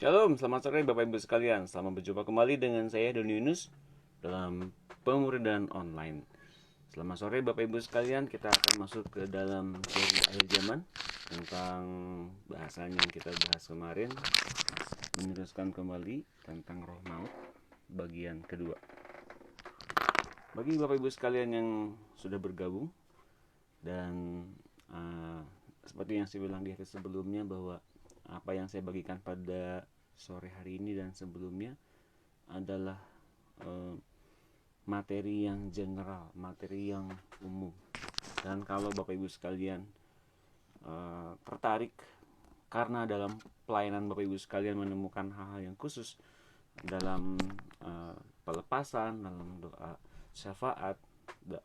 Shalom, selamat sore Bapak Ibu sekalian. Selamat berjumpa kembali dengan saya Doni Yunus dalam pemuridan online. Selamat sore Bapak Ibu sekalian, kita akan masuk ke dalam seri akhir zaman tentang bahasan yang kita bahas kemarin, meneruskan kembali tentang roh maut bagian kedua. Bagi Bapak Ibu sekalian yang sudah bergabung dan seperti yang saya bilang di hari sebelumnya bahwa apa yang saya bagikan pada sore hari ini dan sebelumnya adalah materi yang general, materi yang umum. Dan kalau Bapak Ibu sekalian tertarik karena dalam pelayanan Bapak Ibu sekalian menemukan hal-hal yang khusus dalam pelepasan, dalam doa syafaat,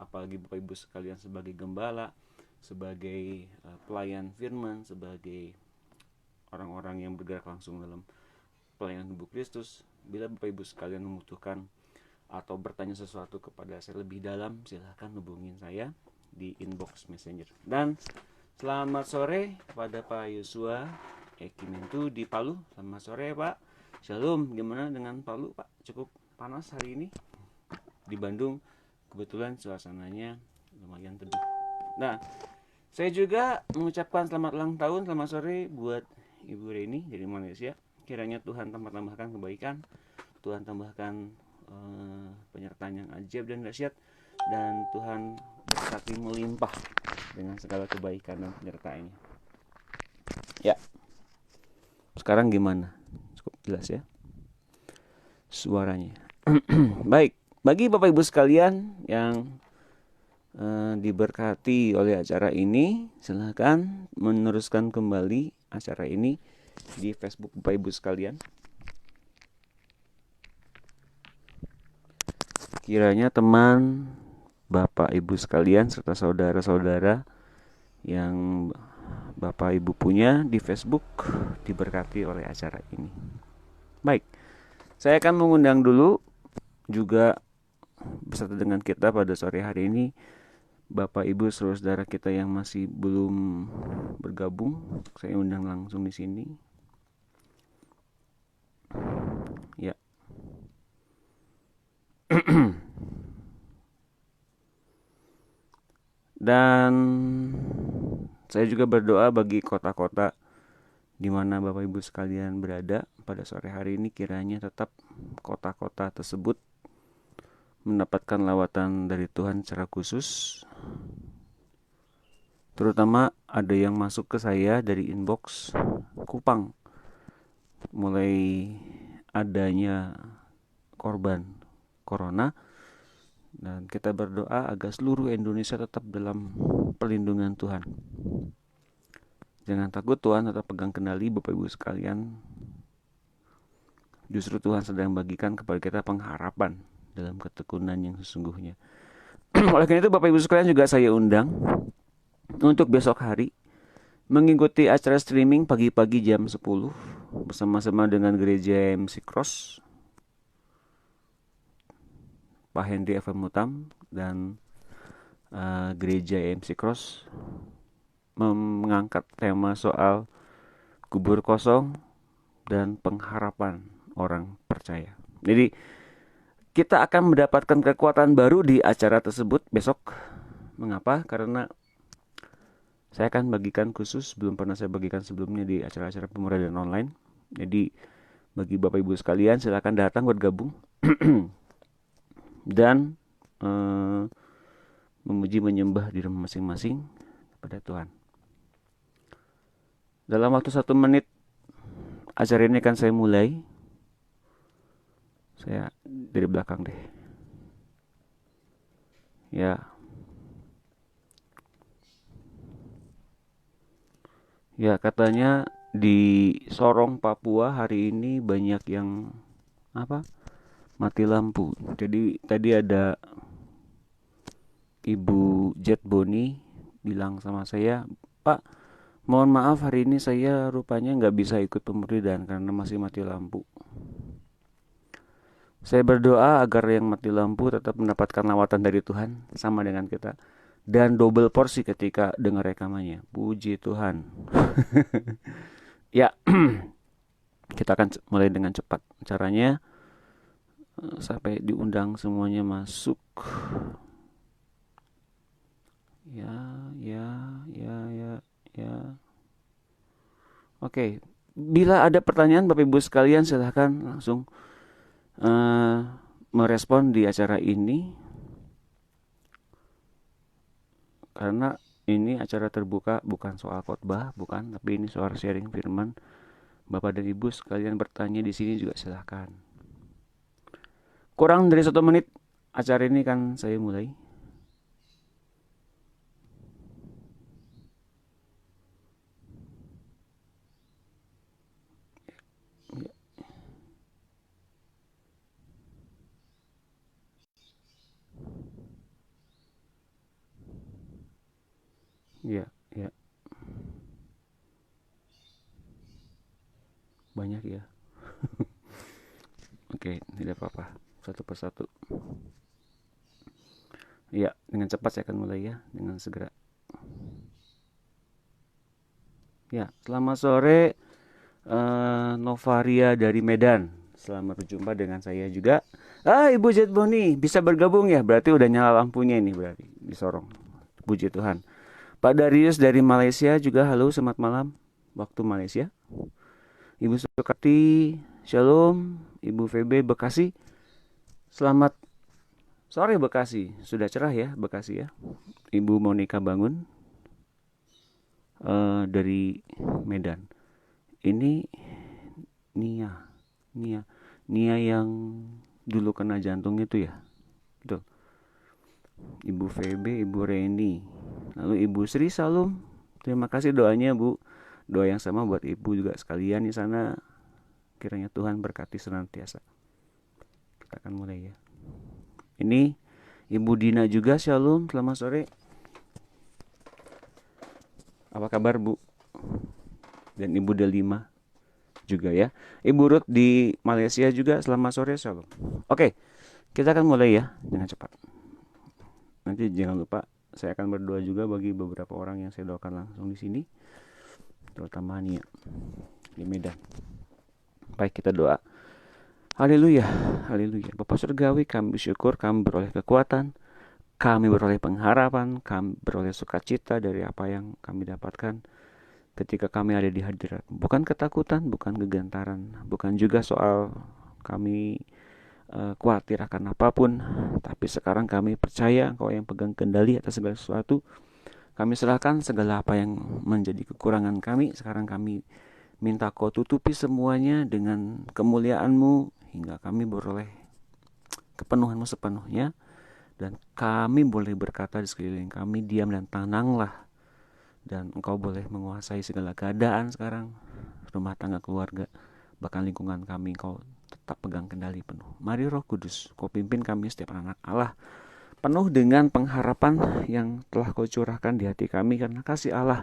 apalagi Bapak Ibu sekalian sebagai gembala, sebagai pelayan firman, sebagai orang-orang yang bergerak langsung dalam pelayanan tubuh Kristus, bila Bapak Ibu sekalian membutuhkan atau bertanya sesuatu kepada saya lebih dalam, silahkan hubungin saya di inbox messenger. Dan selamat sore kepada Pak Yosua Ekimentu di Palu. Selamat sore Pak. Shalom, gimana dengan Palu Pak? Cukup panas hari ini. Di Bandung kebetulan suasananya lumayan teduh. Nah, saya juga mengucapkan selamat ulang tahun, selamat sore buat Ibu Reni dari Malaysia. Kiranya Tuhan tambahkan kebaikan, Tuhan tambahkan penyertaan yang ajaib dan dahsyat, dan Tuhan berkati melimpah dengan segala kebaikan dan penyertaannya. Ya, sekarang gimana? Cukup jelas ya suaranya. Baik, bagi Bapak Ibu sekalian yang diberkati oleh acara ini, silahkan meneruskan kembali acara ini di Facebook Bapak Ibu sekalian. Kiranya teman Bapak Ibu sekalian serta saudara-saudara yang Bapak Ibu punya di Facebook diberkati oleh acara ini. Baik, saya akan mengundang dulu juga beserta dengan kita pada sore hari ini Bapak Ibu saudara kita yang masih belum bergabung, saya undang langsung di sini. Ya. Dan saya juga berdoa bagi kota-kota di mana Bapak Ibu sekalian berada pada sore hari ini, kiranya tetap kota-kota tersebut mendapatkan lawatan dari Tuhan secara khusus. Terutama ada yang masuk ke saya dari inbox Kupang, mulai adanya korban corona, dan kita berdoa agar seluruh Indonesia tetap dalam perlindungan Tuhan. Jangan takut, Tuhan tetap pegang kendali Bapak Ibu sekalian. Justru Tuhan sedang bagikan kepada kita pengharapan dalam ketekunan yang sesungguhnya. Oleh karena itu Bapak Ibu sekalian juga saya undang untuk besok hari mengikuti acara streaming pagi-pagi jam 10 bersama-sama dengan gereja MC Cross, Pak Henry FM Mutam dan gereja MC Cross mengangkat tema soal kubur kosong dan pengharapan orang percaya. Jadi kita akan mendapatkan kekuatan baru di acara tersebut besok. Mengapa? Karena saya akan bagikan khusus, belum pernah saya bagikan sebelumnya di acara-acara pemuridan online. Jadi bagi Bapak Ibu sekalian, silakan datang bergabung dan memuji menyembah di rumah masing-masing kepada Tuhan. Dalam waktu 1 menit acara ini akan saya mulai. Saya dari belakang deh. Ya. Ya, katanya di Sorong, Papua hari ini banyak yang mati lampu. Jadi tadi ada Ibu Jet Boni bilang sama saya, Pak, mohon maaf hari ini saya rupanya nggak bisa ikut pemuridan karena masih mati lampu. Saya berdoa agar yang mati lampu tetap mendapatkan lawatan dari Tuhan sama dengan kita, dan double porsi ketika dengar rekamannya. Puji Tuhan. Ya. Kita akan mulai dengan cepat. Caranya sampai diundang semuanya masuk. Ya, ya, ya, ya, ya. Oke. Bila ada pertanyaan Bapak Ibu sekalian, silahkan langsung eh, merespon di acara ini, karena ini acara terbuka, bukan soal khotbah, bukan, tapi ini soal sharing firman. Bapak dan Ibu sekalian bertanya di sini juga silahkan. Kurang dari 1 menit acara ini kan saya mulai. Ya, ya, banyak ya. Oke, tidak apa-apa. Satu persatu. Ya, dengan cepat saya akan mulai ya, dengan segera. Ya, selamat sore Novaria dari Medan. Selamat berjumpa dengan saya juga. Ibu Jetboni bisa bergabung ya? Berarti udah nyala lampunya ini, berarti disorong. Puji Tuhan. Pak Darius dari Malaysia juga, halo, selamat malam waktu Malaysia. Ibu Sukarti, Shalom. Ibu VB Bekasi, selamat sore Bekasi. Sudah cerah ya Bekasi ya. Ibu Monica Bangun dari Medan. Ini Nia, Nia, Nia yang dulu kena jantung itu ya. Betul. Ibu VB, Ibu Reni, lalu Ibu Sri Salum. Terima kasih doanya Bu. Doa yang sama buat Ibu juga sekalian di sana. Kiranya Tuhan berkati senantiasa. Kita akan mulai ya. Ini Ibu Dina juga, Shalom, selamat sore. Apa kabar Bu? Dan Ibu Delima juga ya. Ibu Ruth di Malaysia juga, selamat sore, Shalom. Oke, kita akan mulai ya dengan cepat. Nanti jangan lupa saya akan berdoa juga bagi beberapa orang yang saya doakan langsung di sini, terutama Nia di Medan. Baik, kita doa. Haleluya, haleluya. Bapa Surgawi, kami bersyukur kami beroleh kekuatan, kami beroleh pengharapan, kami beroleh sukacita dari apa yang kami dapatkan ketika kami ada di hadirat. Bukan ketakutan, bukan kegantaran, bukan juga soal kami khawatir akan apapun, tapi sekarang kami percaya Engkau yang pegang kendali atas segala sesuatu. Kami serahkan segala apa yang menjadi kekurangan kami. Sekarang kami minta Kau tutupi semuanya dengan kemuliaan-Mu, hingga kami beroleh kepenuhan-Mu sepenuhnya, dan kami boleh berkata di sekeliling kami, diam dan tenanglah, dan Engkau boleh menguasai segala keadaan sekarang, rumah tangga, keluarga, bahkan lingkungan kami. Engkau tetap pegang kendali penuh. Mari Roh Kudus, Kau pimpin kami setiap anak Allah, penuh dengan pengharapan yang telah Kau curahkan di hati kami, karena kasih Allah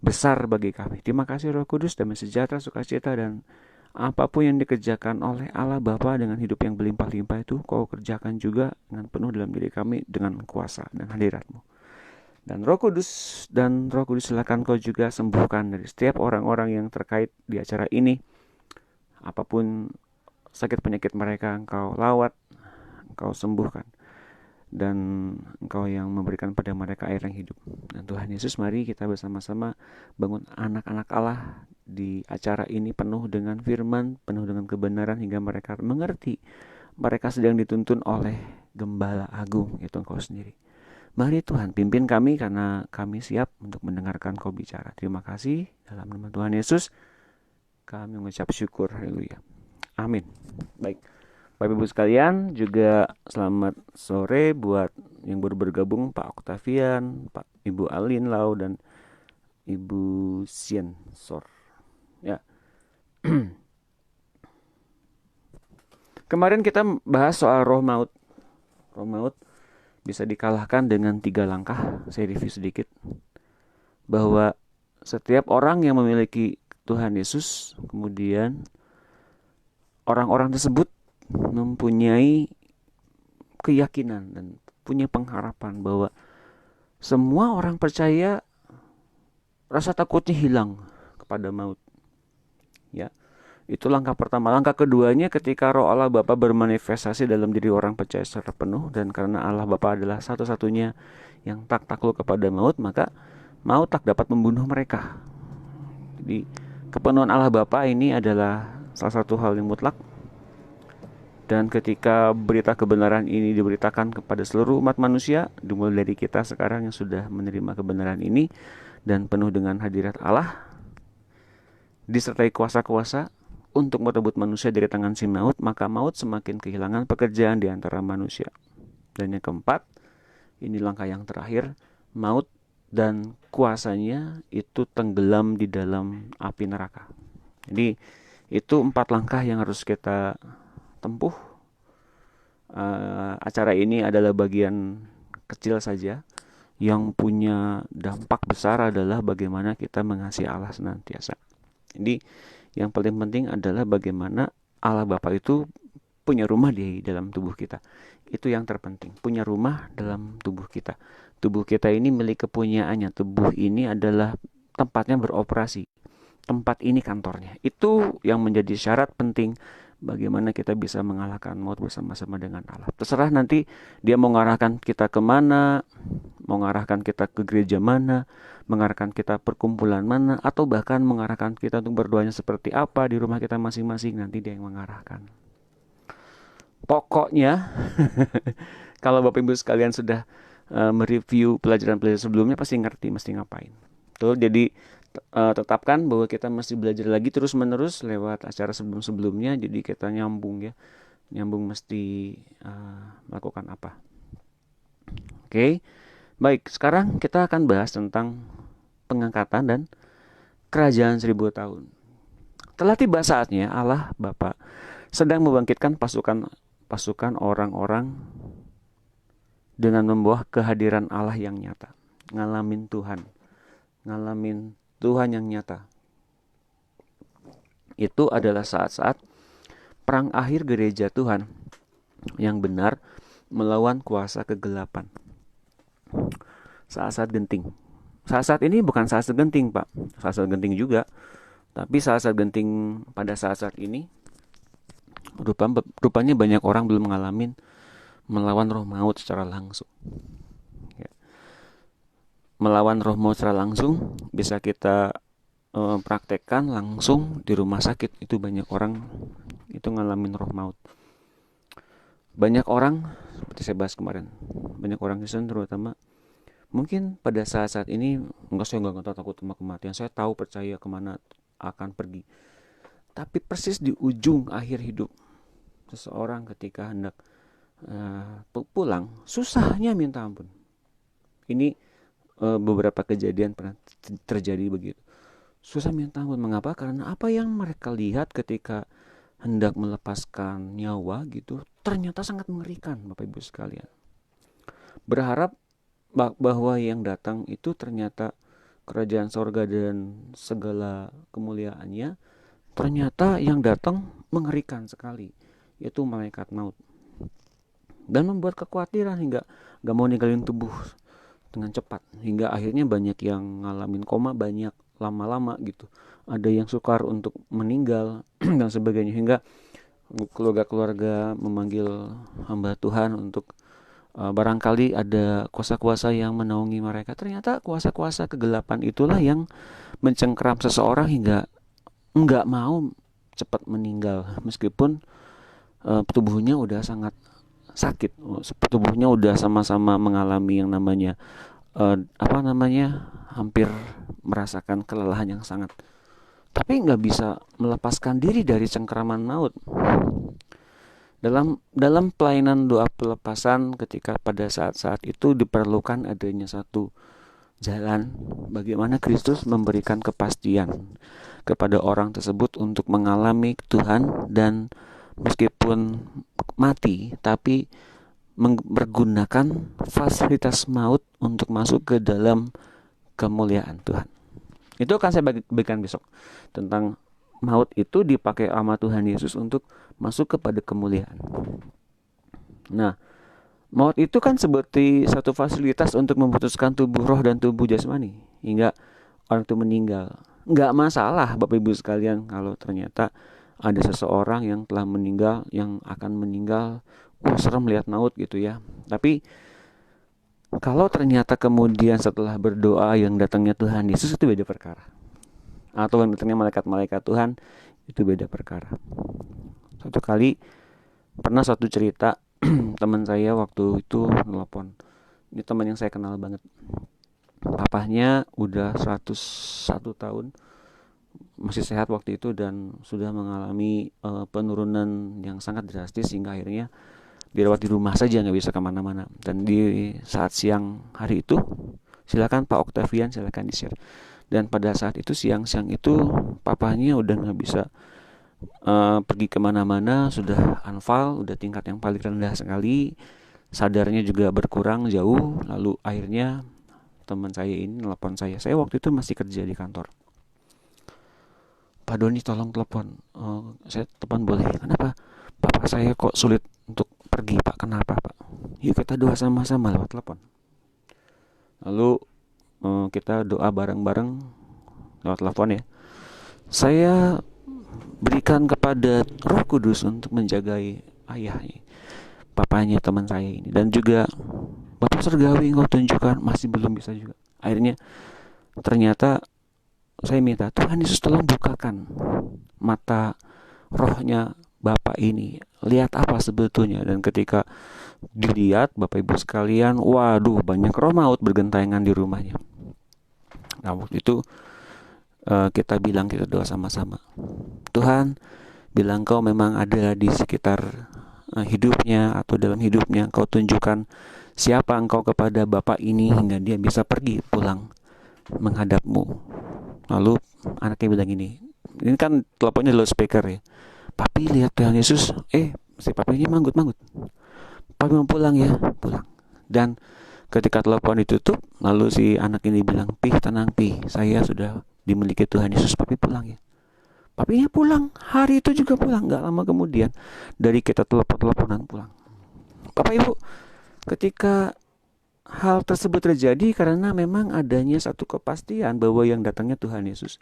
besar bagi kami. Terima kasih Roh Kudus, damai sejahtera, sukacita, dan apapun yang dikerjakan oleh Allah Bapa dengan hidup yang berlimpah-limpah itu Kau kerjakan juga dengan penuh dalam diri kami dengan kuasa dan hadirat-Mu. Dan Roh Kudus silakan Kau juga sembuhkan dari setiap orang-orang yang terkait di acara ini. Apapun sakit penyakit mereka, Engkau lawat, Engkau sembuhkan, dan Engkau yang memberikan pada mereka air yang hidup. Dan Tuhan Yesus, mari kita bersama-sama bangun anak-anak Allah di acara ini penuh dengan firman, penuh dengan kebenaran, hingga mereka mengerti mereka sedang dituntun oleh Gembala Agung, yaitu Engkau sendiri. Mari Tuhan pimpin kami, karena kami siap untuk mendengarkan Kau bicara. Terima kasih, dalam nama Tuhan Yesus kami mengucap syukur. Haleluya. Amin. Baik, Bapak Ibu sekalian, juga selamat sore buat yang baru bergabung, Pak Octavian, Pak Ibu Alin Lau, dan Ibu Sien Sor. Ya. Kemarin kita bahas soal roh maut. Roh maut bisa dikalahkan dengan 3 langkah. Saya review sedikit. Bahwa setiap orang yang memiliki Tuhan Yesus, kemudian orang-orang tersebut mempunyai keyakinan dan punya pengharapan bahwa semua orang percaya rasa takutnya hilang kepada maut. Ya. Itu langkah pertama. Langkah keduanya ketika Roh Allah Bapa bermanifestasi dalam diri orang percaya secara penuh, dan karena Allah Bapa adalah satu-satunya yang tak takluk kepada maut, maka maut tak dapat membunuh mereka. Jadi kepenuhan Allah Bapa ini adalah salah satu hal yang mutlak. Dan ketika berita kebenaran ini diberitakan kepada seluruh umat manusia, dimulai dari kita sekarang yang sudah menerima kebenaran ini dan penuh dengan hadirat Allah, disertai kuasa-kuasa untuk merebut manusia dari tangan si maut, maka maut semakin kehilangan pekerjaan di antara manusia. Dan yang keempat, ini langkah yang terakhir, maut dan kuasanya itu tenggelam di dalam api neraka. Jadi itu 4 langkah yang harus kita tempuh. Acara ini adalah bagian kecil saja. Yang punya dampak besar adalah bagaimana kita mengasihi Allah senantiasa. Jadi yang paling penting adalah bagaimana Allah Bapa itu punya rumah di dalam tubuh kita. Itu yang terpenting, punya rumah dalam tubuh kita. Tubuh kita ini milik kepunyaannya. Tubuh ini adalah tempatnya beroperasi. Tempat ini kantornya. Itu yang menjadi syarat penting bagaimana kita bisa mengalahkan maut bersama-sama dengan Allah. Terserah nanti dia mau mengarahkan kita kemana, mau mengarahkan kita ke gereja mana, mengarahkan kita perkumpulan mana, atau bahkan mengarahkan kita untuk berdoanya seperti apa di rumah kita masing-masing, nanti dia yang mengarahkan. Pokoknya kalau Bapak Ibu sekalian sudah mereview pelajaran-pelajaran sebelumnya, pasti ngerti mesti ngapain. Tuh, jadi tetapkan bahwa kita mesti belajar lagi terus-menerus lewat acara sebelum-sebelumnya. Jadi kita nyambung ya, nyambung mesti melakukan apa. Oke, baik. Sekarang kita akan bahas tentang pengangkatan dan kerajaan 1000 tahun. Telah tiba saatnya Allah Bapa sedang membangkitkan pasukan orang-orang dengan membawa kehadiran Allah yang nyata, ngalamin Tuhan yang nyata. Itu adalah saat-saat perang akhir gereja Tuhan yang benar melawan kuasa kegelapan. Saat-saat genting. Saat-saat ini bukan saat-saat genting, Pak. Saat-saat genting juga. Tapi saat-saat genting pada saat-saat ini, rupanya banyak orang belum mengalami melawan roh maut secara langsung. Melawan roh maut secara langsung bisa kita praktekkan langsung di rumah sakit. Itu banyak orang itu ngalamin roh maut. Banyak orang, seperti saya bahas kemarin, banyak orang Kristen terutama, mungkin pada saat-saat ini saya nggak takut sama kematian, saya tahu percaya kemana akan pergi. Tapi persis di ujung akhir hidup seseorang ketika hendak pulang, susahnya minta ampun. Ini beberapa kejadian pernah terjadi begitu. Susah minta ampun. Mengapa? Karena apa yang mereka lihat ketika hendak melepaskan nyawa gitu ternyata sangat mengerikan, Bapak Ibu sekalian. Berharap bahwa yang datang itu ternyata kerajaan sorga dan segala kemuliaannya, ternyata yang datang mengerikan sekali, yaitu malaikat maut, dan membuat kekhawatiran hingga gak mau ninggalin tubuh dengan cepat, hingga akhirnya banyak yang ngalamin koma, banyak lama-lama gitu, ada yang sukar untuk meninggal dan sebagainya, hingga keluarga-keluarga memanggil hamba Tuhan untuk barangkali ada kuasa-kuasa yang menaungi mereka. Ternyata kuasa-kuasa kegelapan itulah yang mencengkeram seseorang hingga enggak mau cepat meninggal, meskipun tubuhnya udah sangat sakit, tubuhnya udah sama-sama mengalami yang namanya hampir merasakan kelelahan yang sangat, tapi nggak bisa melepaskan diri dari cengkeraman maut. Dalam pelayanan doa pelepasan, ketika pada saat-saat itu diperlukan adanya satu jalan bagaimana Kristus memberikan kepastian kepada orang tersebut untuk mengalami Tuhan, dan meskipun mati tapi menggunakan fasilitas maut untuk masuk ke dalam kemuliaan Tuhan. Itu akan saya bagikan besok, tentang maut itu dipakai sama Tuhan Yesus untuk masuk kepada kemuliaan. Nah, maut itu kan seperti satu fasilitas untuk memutuskan tubuh roh dan tubuh jasmani hingga orang itu meninggal. Nggak masalah Bapak Ibu sekalian kalau ternyata ada seseorang yang telah meninggal, yang akan meninggal, serem lihat maut gitu ya. Tapi kalau ternyata kemudian setelah berdoa yang datangnya Tuhan Yesus, itu beda perkara. Atau yang datangnya malaikat-malaikat Tuhan, itu beda perkara. Satu kali pernah satu cerita teman saya waktu itu nelpon. Ini teman yang saya kenal banget. Papahnya udah 101 tahun, masih sehat waktu itu, dan sudah mengalami penurunan yang sangat drastis sehingga akhirnya dirawat di rumah saja, nggak bisa kemana-mana. Dan di saat siang hari itu, silakan Pak Octavian, silakan di-share. Dan pada saat itu siang-siang itu papahnya udah nggak bisa pergi kemana-mana, sudah anfal, udah tingkat yang paling rendah sekali, sadarnya juga berkurang jauh. Lalu akhirnya teman saya ini telepon saya waktu itu masih kerja di kantor. Pak Doni tolong telepon. Saya telepon boleh. Kenapa? Bapak saya kok sulit untuk pergi Pak. Kenapa Pak? Yuk kita doa sama-sama lewat telepon. Lalu kita doa bareng-bareng lewat telepon ya. Saya berikan kepada Roh Kudus untuk menjagai ayah, papanya teman saya ini. Dan juga Bapak Surgawi engkau tunjukkan, masih belum bisa juga. Akhirnya ternyata saya minta Tuhan Yesus tolong bukakan mata rohnya Bapak ini, lihat apa sebetulnya. Dan ketika dilihat Bapak Ibu sekalian, waduh, banyak roh maut bergentayangan di rumahnya. Nah waktu itu kita doa sama-sama, Tuhan, bila Engkau memang ada di sekitar hidupnya atau dalam hidupnya, Engkau tunjukkan siapa Engkau kepada Bapak ini hingga dia bisa pergi pulang menghadap-Mu. Lalu anaknya bilang ini kan teleponnya di loudspeaker ya, Papi lihat Tuhan Yesus, si papinya manggut-manggut, Papi mau pulang ya, pulang. Dan ketika telepon ditutup, lalu si anak ini bilang, Pi tenang Pi, saya sudah dimiliki Tuhan Yesus, Papi pulang ya. Papinya pulang, hari itu juga pulang, gak lama kemudian dari kita teleponan pulang. Bapak Ibu, ketika hal tersebut terjadi karena memang adanya satu kepastian bahwa yang datangnya Tuhan Yesus.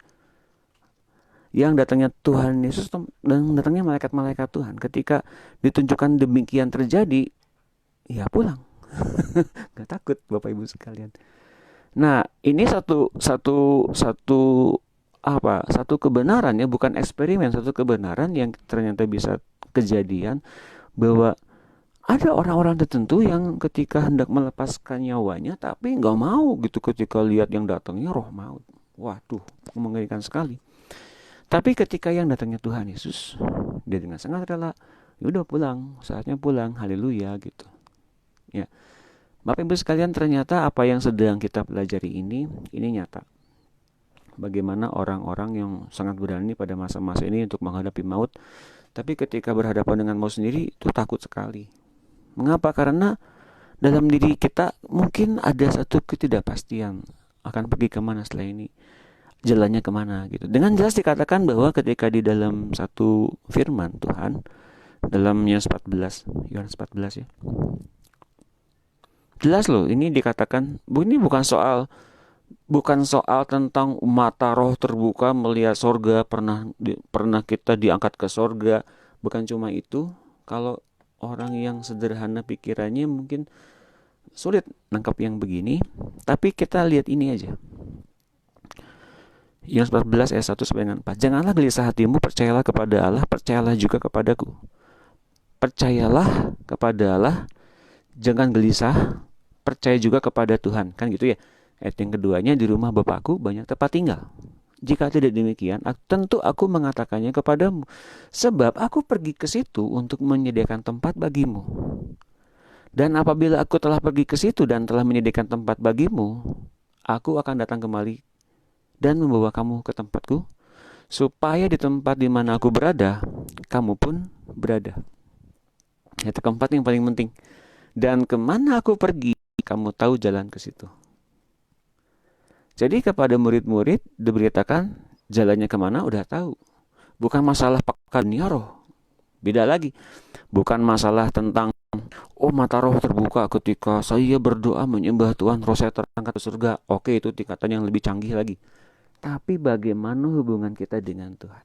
Yang datangnya Tuhan Yesus dan datangnya malaikat-malaikat Tuhan. Ketika ditunjukkan demikian terjadi, ya pulang. Gak takut Bapak Ibu sekalian. Nah, ini satu kebenaran ya, bukan eksperimen, satu kebenaran yang ternyata bisa kejadian, bahwa ada orang-orang tertentu yang ketika hendak melepaskan nyawanya tapi nggak mau gitu ketika lihat yang datangnya roh maut. Waduh, mengerikan sekali. Tapi ketika yang datangnya Tuhan Yesus, dia dengan sangat rela, yaudah pulang, saatnya pulang, haleluya gitu. Ya, Bapak Ibu sekalian, ternyata apa yang sedang kita pelajari ini nyata. Bagaimana orang-orang yang sangat berani pada masa-masa ini untuk menghadapi maut, tapi ketika berhadapan dengan maut sendiri itu takut sekali. Mengapa? Karena dalam diri kita mungkin ada satu ketidakpastian akan pergi kemana setelah ini, jalannya kemana gitu. Dengan jelas dikatakan bahwa ketika di dalam satu firman Tuhan, dalam Yohanes 14 ya, jelas loh, ini dikatakan, ini bukan soal tentang mata roh terbuka melihat sorga, pernah kita diangkat ke sorga. Bukan cuma itu. Kalau orang yang sederhana pikirannya mungkin sulit nangkap yang begini, tapi kita lihat ini aja. Yohanes 14 ayat 1 sampai dengan 4. Janganlah gelisah hatimu, percayalah kepada Allah, percayalah juga kepadaku. Percayalah kepada Allah, jangan gelisah, percaya juga kepada Tuhan. Kan gitu ya. Ayat yang keduanya, di rumah Bapakku banyak tempat tinggal. Jika tidak demikian, tentu aku mengatakannya kepadamu, sebab aku pergi ke situ untuk menyediakan tempat bagimu. Dan apabila aku telah pergi ke situ dan telah menyediakan tempat bagimu, aku akan datang kembali dan membawa kamu ke tempatku, supaya di tempat di mana aku berada, kamu pun berada. Itu keempat yang paling penting. Dan kemana aku pergi, kamu tahu jalan ke situ. Jadi kepada murid-murid diberitakan jalannya kemana udah tahu. Bukan masalah pakar dunia roh. Beda lagi. Bukan masalah tentang mata roh terbuka ketika saya berdoa menyembah Tuhan, roh saya terangkat ke surga. Oke, itu tingkatan yang lebih canggih lagi. Tapi bagaimana hubungan kita dengan Tuhan?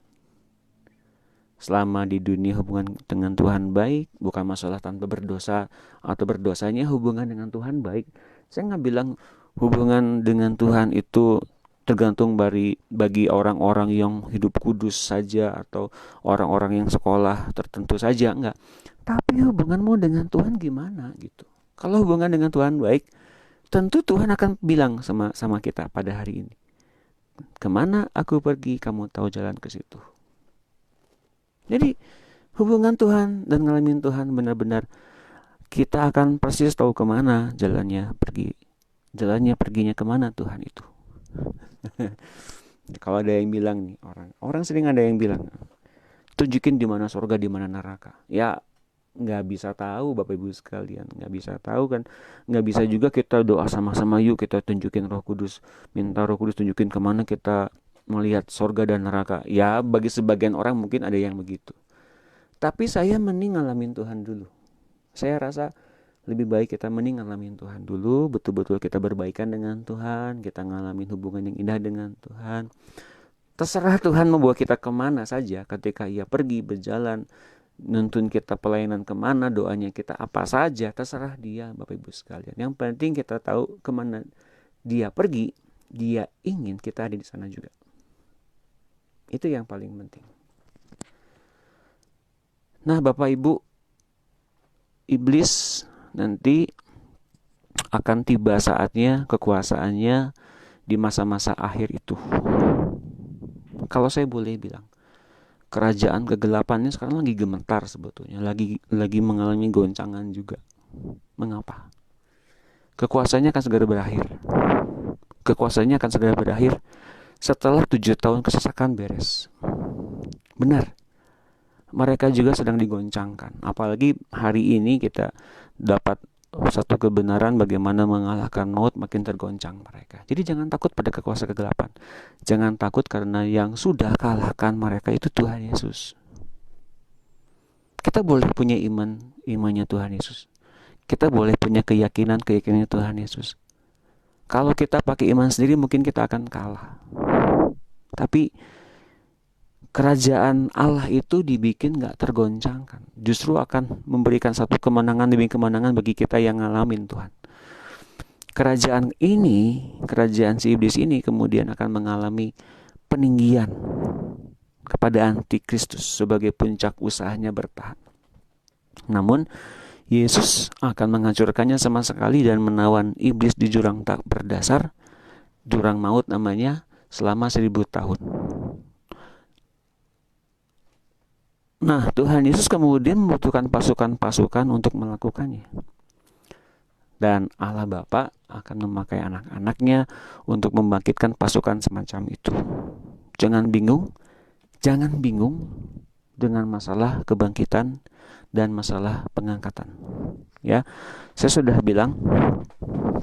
selama di dunia hubungan dengan Tuhan baik, bukan masalah tanpa berdosa atau berdosanya hubungan dengan Tuhan baik. Saya nggak bilang hubungan dengan Tuhan itu tergantung bagi orang-orang yang hidup kudus saja atau orang-orang yang sekolah tertentu saja, enggak. Tapi hubunganmu dengan Tuhan gimana gitu. Kalau hubungan dengan Tuhan baik, tentu Tuhan akan bilang sama kita pada hari ini, kemana aku pergi, kamu tahu jalan ke situ. Jadi hubungan Tuhan dan ngalamin Tuhan benar-benar kita akan persis tahu kemana jalannya perginya kemana Tuhan itu. Kalau ada yang bilang nih, orang sering ada yang bilang, tunjukin di mana surga, di mana neraka. Ya nggak bisa tahu Bapak Ibu sekalian, nggak bisa tahu kan, nggak bisa juga kita doa sama-sama, yuk kita tunjukin Roh Kudus, minta Roh Kudus tunjukin kemana kita melihat surga dan neraka. Ya bagi sebagian orang mungkin ada yang begitu, tapi saya mending ngalamin Tuhan dulu. Saya rasa lebih baik kita mending ngalamin Tuhan dulu, betul-betul kita berbaikan dengan Tuhan, kita ngalamin hubungan yang indah dengan Tuhan. Terserah Tuhan membawa kita kemana saja, ketika Ia pergi berjalan, nuntun kita pelayanan kemana, doanya kita apa saja, terserah Dia Bapak Ibu sekalian. Yang penting kita tahu kemana Dia pergi, Dia ingin kita ada di sana juga. Itu yang paling penting. Nah Bapak Ibu, iblis nanti akan tiba saatnya kekuasaannya di masa-masa akhir itu. Kalau saya boleh bilang, kerajaan kegelapannya sekarang lagi gemetar sebetulnya, lagi mengalami goncangan juga. Mengapa? Kekuasaannya akan segera berakhir. Kekuasaannya akan segera berakhir setelah 7 tahun kesesakan beres. Benar, mereka juga sedang digoncangkan. Apalagi hari ini kita dapat satu kebenaran bagaimana mengalahkan maut, makin tergoncang mereka. Jadi jangan takut pada kekuasaan kegelapan. Jangan takut karena yang sudah kalahkan mereka itu Tuhan Yesus. Kita boleh punya imannya Tuhan Yesus. Kita boleh punya keyakinan Tuhan Yesus. Kalau kita pakai iman sendiri mungkin kita akan kalah. Tapi kerajaan Allah itu dibikin gak tergoncangkan. Justru akan memberikan satu kemenangan demi kemenangan bagi kita yang ngalamin Tuhan. Kerajaan si iblis ini kemudian akan mengalami peninggian kepada Antikristus sebagai puncak usahanya bertahan. Namun Yesus akan menghancurkannya sama sekali dan menawan iblis di jurang tak berdasar, jurang maut namanya, selama 1000 tahun. Nah, Tuhan Yesus kemudian membutuhkan pasukan-pasukan untuk melakukannya. Dan Allah Bapa akan memakai anak-anaknya untuk membangkitkan pasukan semacam itu. Jangan bingung dengan masalah kebangkitan dan masalah pengangkatan. Ya, saya sudah bilang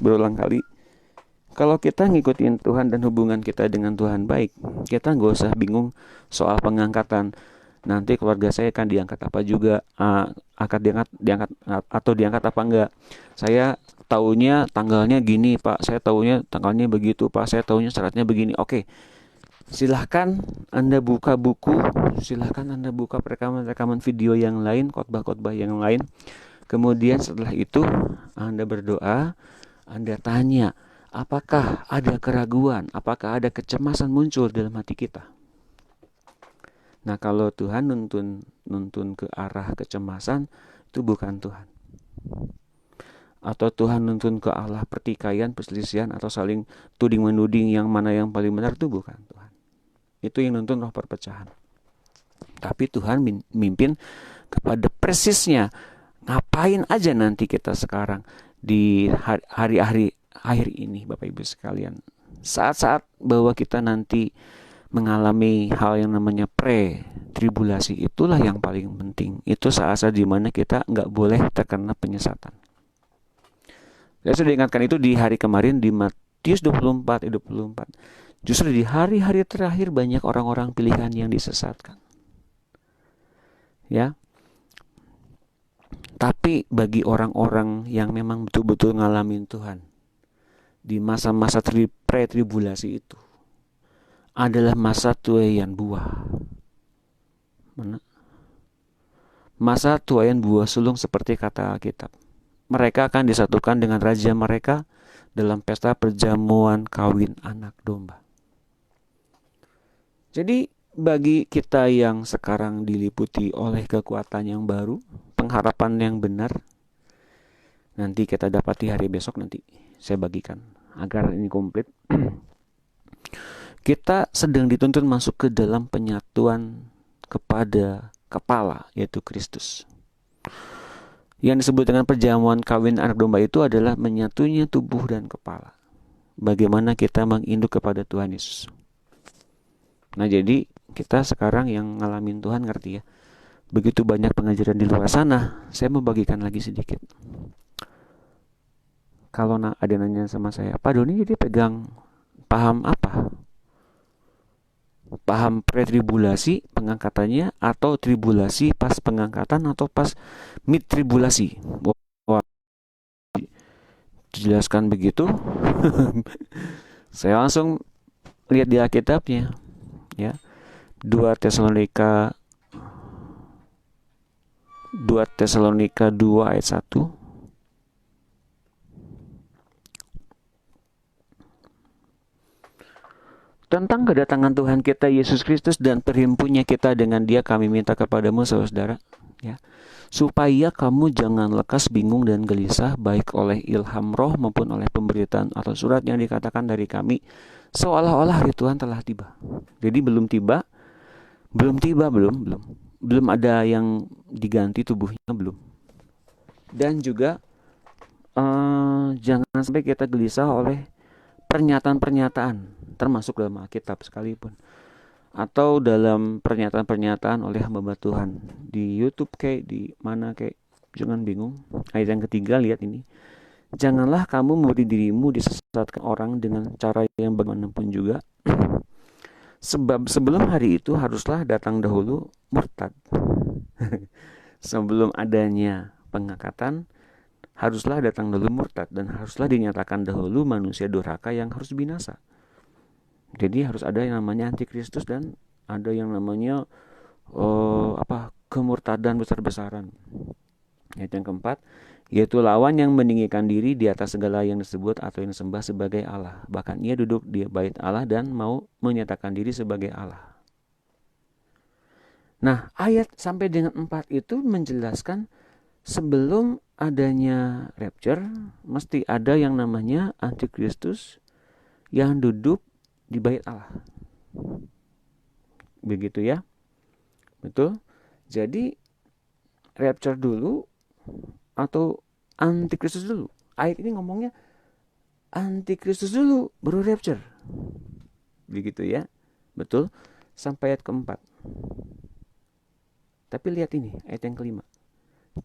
berulang kali, kalau kita ngikutin Tuhan dan hubungan kita dengan Tuhan baik, kita nggak usah bingung soal pengangkatan. Nanti keluarga saya akan diangkat apa juga, akan diangkat atau diangkat apa enggak. Saya taunya tanggalnya gini Pak, saya taunya tanggalnya begitu Pak, saya taunya syaratnya begini. Oke, silahkan Anda buka buku, silahkan Anda buka rekaman video yang lain, khotbah-khotbah yang lain. Kemudian setelah itu Anda berdoa, Anda tanya, apakah ada keraguan, apakah ada kecemasan muncul dalam hati kita. Nah, kalau Tuhan nuntun ke arah kecemasan, itu bukan Tuhan. Atau Tuhan nuntun ke arah pertikaian, perselisihan, atau saling tuding-menuding yang mana yang paling benar, itu bukan Tuhan. Itu yang nuntun roh perpecahan. Tapi Tuhan mimpin kepada persisnya. Ngapain aja nanti kita sekarang di hari-hari akhir ini Bapak Ibu sekalian. Saat-saat bahwa kita nanti mengalami hal yang namanya pre-tribulasi, itulah yang paling penting. Itu saat-saat dimana kita gak boleh terkena penyesatan. Saya sudah ingatkan itu di hari kemarin di Matius 24. Justru di hari-hari terakhir banyak orang-orang pilihan yang disesatkan. Ya. Tapi bagi orang-orang yang memang betul-betul ngalamin Tuhan di masa-masa pre-tribulasi itu adalah masa tuaian buah. masa tuaian buah sulung seperti kata Alkitab. Mereka akan disatukan dengan raja mereka dalam pesta perjamuan kawin anak domba. Jadi bagi kita yang sekarang diliputi oleh kekuatan yang baru, pengharapan yang benar, nanti kita dapati hari besok, nanti saya bagikan agar ini komplit. Kita sedang dituntun masuk ke dalam penyatuan kepada kepala, yaitu Kristus. Yang disebut dengan perjamuan kawin anak domba itu adalah menyatunya tubuh dan kepala. Bagaimana kita menginduk kepada Tuhan Yesus. Nah, jadi kita sekarang yang ngalamin Tuhan ngerti ya. Begitu banyak pengajaran di luar sana, saya mau bagikan lagi sedikit. Kalau ada nanya sama saya, Pak Doni jadi pegang paham apa? Paham pretribulasi pengangkatannya, atau tribulasi pas pengangkatan, atau pas mid tribulasi? Wah, dijelaskan begitu. Saya langsung lihat di Alkitabnya, ya. 2 Tesalonika 2 ayat 1. Tentang kedatangan Tuhan kita Yesus Kristus dan perhimpunnya kita dengan Dia, kami minta kepadamu saudara, ya, supaya kamu jangan lekas bingung dan gelisah, baik oleh ilham roh maupun oleh pemberitaan atau surat yang dikatakan dari kami, seolah-olah hari Tuhan telah tiba. Jadi belum ada yang diganti tubuhnya, belum. Dan juga jangan sampai kita gelisah oleh pernyataan-pernyataan, termasuk dalam Alkitab sekalipun, atau dalam pernyataan-pernyataan oleh hamba Tuhan di YouTube kayak di mana kayak. Jangan bingung. Ayat yang ketiga, lihat ini. Janganlah kamu memberi dirimu disesatkan orang dengan cara yang bagaimanapun juga. Sebab sebelum hari itu haruslah datang dahulu murtad. Sebelum adanya pengangkatan, haruslah datang dahulu murtad, dan haruslah dinyatakan dahulu manusia durhaka yang harus binasa. Jadi harus ada yang namanya antikristus dan ada yang namanya kemurtadan besar-besaran. Ayat yang keempat, yaitu lawan yang meninggikan diri di atas segala yang disebut atau yang disembah sebagai Allah. Bahkan ia duduk di bait Allah dan mau menyatakan diri sebagai Allah. Nah, ayat sampai dengan 4 itu menjelaskan sebelum adanya rapture, mesti ada yang namanya antikristus yang duduk di bait Allah. Begitu ya. Betul? Jadi rapture dulu atau antikristus dulu? Ayat ini ngomongnya antikristus dulu baru rapture. Begitu ya. Betul? Sampai ayat keempat. Tapi lihat ini, ayat yang kelima.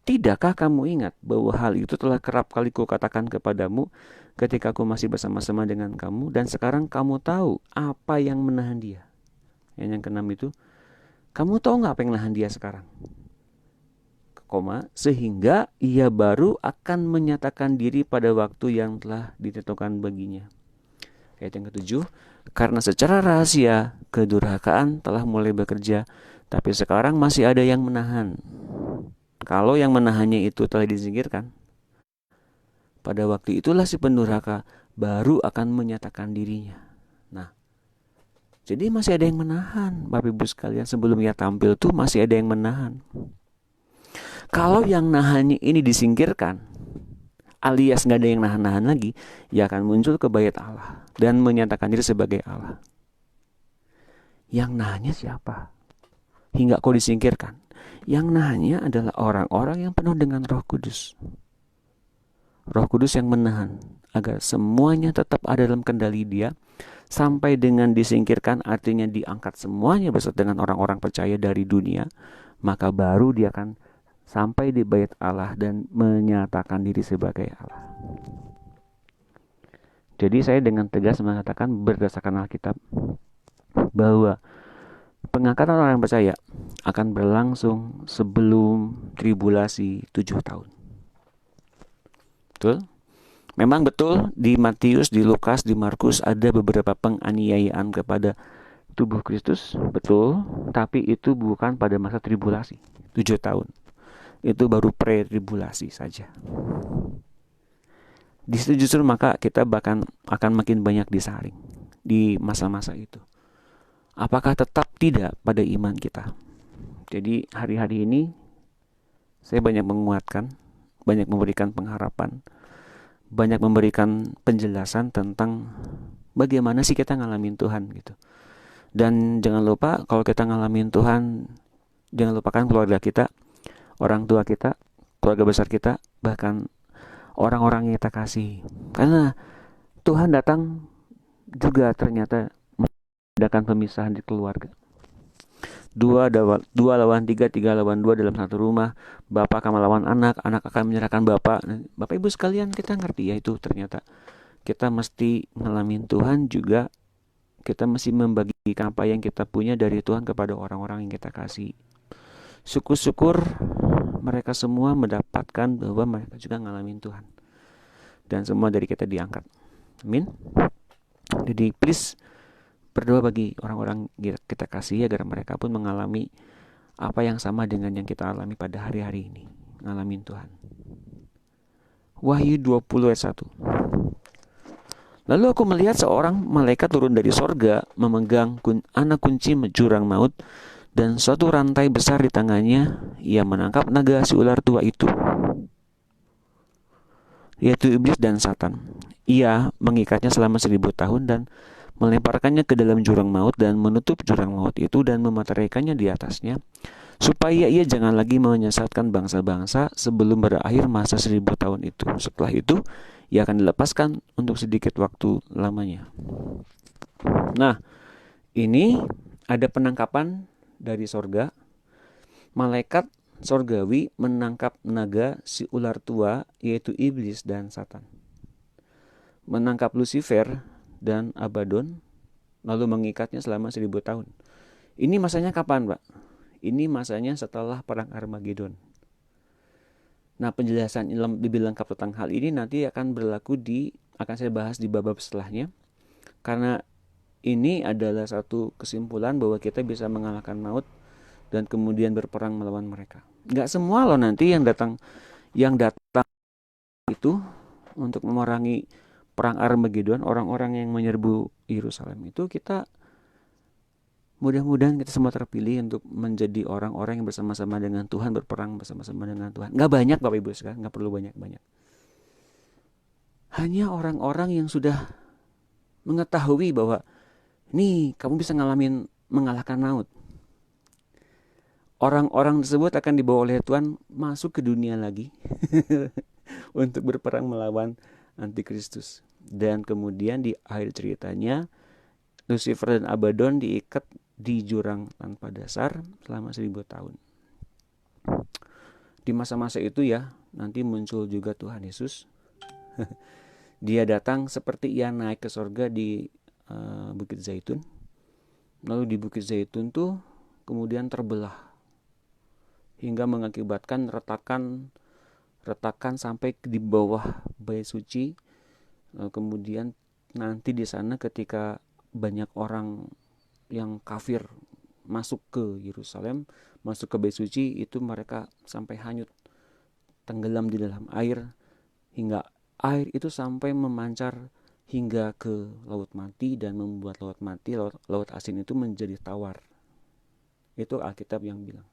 Tidakkah kamu ingat bahwa hal itu telah kerap kali kukatakan kepadamu ketika aku masih bersama-sama dengan kamu, dan sekarang kamu tahu apa yang menahan dia. Yang keenam itu, kamu tahu gak apa yang menahan dia sekarang? Sehingga ia baru akan menyatakan diri pada waktu yang telah ditentukan baginya. Ayat yang ketujuh, karena secara rahasia kedurhakaan telah mulai bekerja, tapi sekarang masih ada yang menahan. Kalau yang menahannya itu telah disingkirkan, pada waktu itulah si pendurhaka baru akan menyatakan dirinya. Nah, jadi masih ada yang menahan, Bapak Ibu sekalian. Sebelum ia tampil tuh masih ada yang menahan. Kalau yang nahannya ini disingkirkan, alias gak ada yang nahan-nahan lagi, ia akan muncul ke bait Allah dan menyatakan diri sebagai Allah. Yang nahannya siapa? Hingga kau disingkirkan. Yang nahannya adalah orang-orang yang penuh dengan Roh Kudus. Roh Kudus yang menahan agar semuanya tetap ada dalam kendali Dia sampai dengan disingkirkan, artinya diangkat semuanya beserta dengan orang-orang percaya dari dunia, maka baru dia akan sampai di bait Allah dan menyatakan diri sebagai Allah. Jadi saya dengan tegas mengatakan berdasarkan Alkitab bahwa pengangkatan orang percaya akan berlangsung sebelum tribulasi 7 tahun. Betul? Memang betul di Matius, di Lukas, di Markus ada beberapa penganiayaan kepada tubuh Kristus. Betul, tapi itu bukan pada masa tribulasi 7 tahun. itu baru pre-tribulasi saja. Di situ justru maka kita bahkan akan makin banyak disaring di masa-masa itu. Apakah tetap tidak pada iman kita? Jadi hari-hari ini saya banyak menguatkan, banyak memberikan pengharapan, banyak memberikan penjelasan tentang bagaimana sih kita ngalamin Tuhan gitu. Dan jangan lupa kalau kita ngalamin Tuhan, jangan lupakan keluarga kita, orang tua kita, keluarga besar kita, bahkan orang-orang yang kita kasih. Karena Tuhan datang juga ternyata mengadakan pemisahan di keluarga. Dua lawan tiga, tiga lawan dua dalam satu rumah. Bapak akan melawan anak, anak akan menyerahkan bapak. Bapak ibu sekalian, kita ngerti ya itu ternyata. Kita mesti ngalamin Tuhan juga. Kita mesti membagikan apa yang kita punya dari Tuhan kepada orang-orang yang kita kasih. Syukur-syukur mereka semua mendapatkan bahwa mereka juga ngalamin Tuhan. Dan semua dari kita diangkat. Amin. Jadi please berdoa bagi orang-orang kita kasih agar mereka pun mengalami apa yang sama dengan yang kita alami pada hari-hari ini. Ngalamin Tuhan. Wahyu 20 ayat 1. Lalu aku melihat seorang malaikat turun dari sorga, memegang anak kunci jurang maut, dan suatu rantai besar di tangannya. Ia menangkap naga si ular tua itu, yaitu iblis dan Satan. Ia mengikatnya selama 1000 tahun dan melemparkannya ke dalam jurang maut dan menutup jurang maut itu dan memeteraikannya di atasnya, supaya ia jangan lagi menyesatkan bangsa-bangsa sebelum berakhir masa 1000 tahun itu. Setelah itu ia akan dilepaskan untuk sedikit waktu lamanya. Nah, ini ada penangkapan dari sorga. Malaikat sorgawi menangkap naga si ular tua, yaitu iblis dan Satan. Menangkap Lucifer dan Abaddon, lalu mengikatnya selama 1000 tahun. Ini masanya kapan, Pak? Ini masanya setelah perang Armageddon. Nah, penjelasan lebih lengkap tentang hal ini nanti akan akan saya bahas di bab setelahnya. Karena ini adalah satu kesimpulan bahwa kita bisa mengalahkan maut dan kemudian berperang melawan mereka. Gak semua loh nanti yang datang itu untuk memerangi perang Armageddon, orang-orang yang menyerbu Yerusalem itu kita mudah-mudahan kita semua terpilih untuk menjadi orang-orang yang bersama-sama dengan Tuhan, berperang bersama-sama dengan Tuhan. Gak banyak Bapak Ibu sekalian, gak perlu banyak-banyak. Hanya orang-orang yang sudah mengetahui bahwa nih kamu bisa mengalahkan maut. Orang-orang tersebut akan dibawa oleh Tuhan masuk ke dunia lagi untuk berperang melawan Antikristus. Dan kemudian di akhir ceritanya Lucifer dan Abaddon diikat di jurang tanpa dasar selama 1000 tahun. Di masa-masa itu ya, nanti muncul juga Tuhan Yesus. Dia datang seperti ia naik ke sorga di Bukit Zaitun. Lalu di Bukit Zaitun tuh kemudian terbelah hingga mengakibatkan retakan sampai di bawah bait suci. Kemudian nanti di sana ketika banyak orang yang kafir masuk ke Yerusalem, masuk ke bait suci, itu mereka sampai hanyut, tenggelam di dalam air, hingga air itu sampai memancar hingga ke laut mati dan membuat laut asin itu menjadi tawar. Itu Alkitab yang bilang.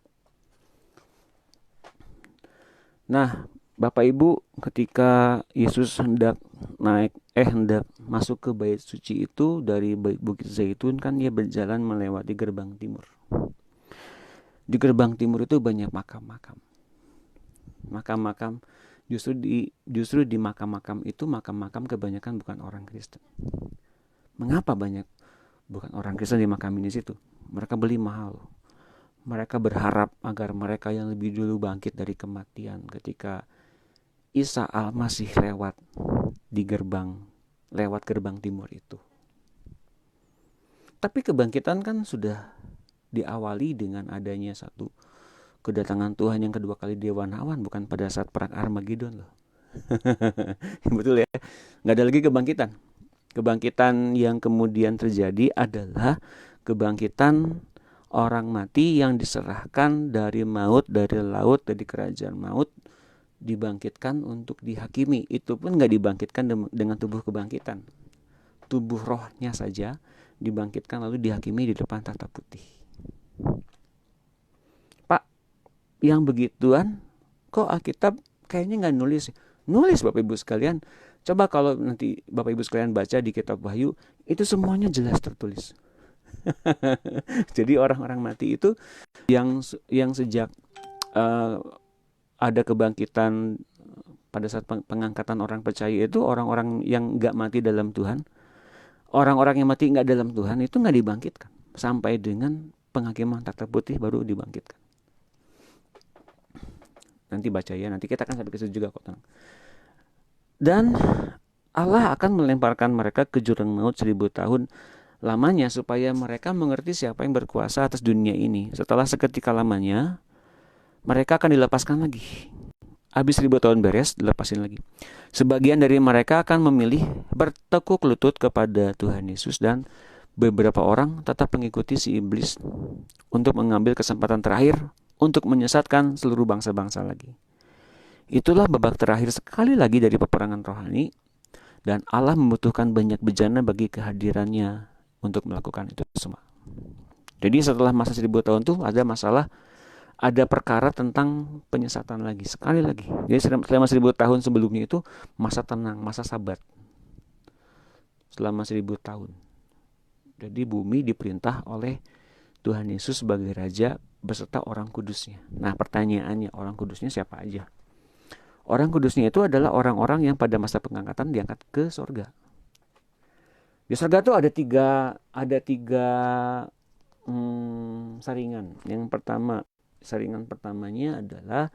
Nah, Bapak Ibu, ketika Yesus hendak masuk ke bait suci itu dari Bukit Zaitun, kan dia berjalan melewati gerbang timur. Di gerbang timur itu banyak makam-makam. Makam-makam justru di makam-makam itu makam-makam kebanyakan bukan orang Kristen. Mengapa banyak bukan orang Kristen di makam ini situ? Mereka beli mahal. Mereka berharap agar mereka yang lebih dulu bangkit dari kematian ketika Isa Al-Masih lewat gerbang timur itu. Tapi kebangkitan kan sudah diawali dengan adanya satu kedatangan Tuhan yang kedua kali di Wanawan, bukan pada saat perang Armageddon loh. Betul ya, nggak ada lagi kebangkitan. Kebangkitan yang kemudian terjadi adalah kebangkitan orang mati yang diserahkan dari maut, dari laut, dari kerajaan maut, dibangkitkan untuk dihakimi. Itu pun nggak dibangkitkan dengan tubuh kebangkitan. Tubuh rohnya saja dibangkitkan lalu dihakimi di depan tahta putih. Pak, yang begituan kok Alkitab kayaknya nggak nulis? Nulis Bapak Ibu sekalian. Coba kalau nanti Bapak Ibu sekalian baca di kitab Wahyu, itu semuanya jelas tertulis. Jadi orang-orang mati itu yang sejak ada kebangkitan pada saat pengangkatan orang percaya itu, orang-orang yang nggak mati dalam Tuhan, orang-orang yang mati nggak dalam Tuhan itu nggak dibangkitkan sampai dengan penghakiman tahta putih baru dibangkitkan. Nanti baca ya, nanti kita akan sampai ke situ juga kok, tenang. Dan Allah akan melemparkan mereka ke jurang maut 1000 tahun lamanya supaya mereka mengerti siapa yang berkuasa atas dunia ini. Setelah seketika lamanya, mereka akan dilepaskan lagi. Habis 1000 tahun beres, dilepasin lagi. Sebagian dari mereka akan memilih bertekuk lutut kepada Tuhan Yesus, dan beberapa orang tetap mengikuti si iblis untuk mengambil kesempatan terakhir untuk menyesatkan seluruh bangsa-bangsa lagi. Itulah babak terakhir sekali lagi dari peperangan rohani, dan Allah membutuhkan banyak bejana bagi kehadirannya untuk melakukan itu semua. Jadi setelah masa 1000 tahun itu ada masalah, ada perkara tentang penyesatan lagi, sekali lagi. Jadi selama 1000 tahun sebelumnya itu masa tenang, masa sabat. Selama 1000 tahun. Jadi bumi diperintah oleh Tuhan Yesus sebagai Raja beserta orang kudusnya. Nah pertanyaannya, orang kudusnya siapa aja? Orang kudusnya itu adalah orang-orang yang pada masa pengangkatan diangkat ke surga. Di surga tuh ada tiga saringan. Yang pertama, saringan pertamanya adalah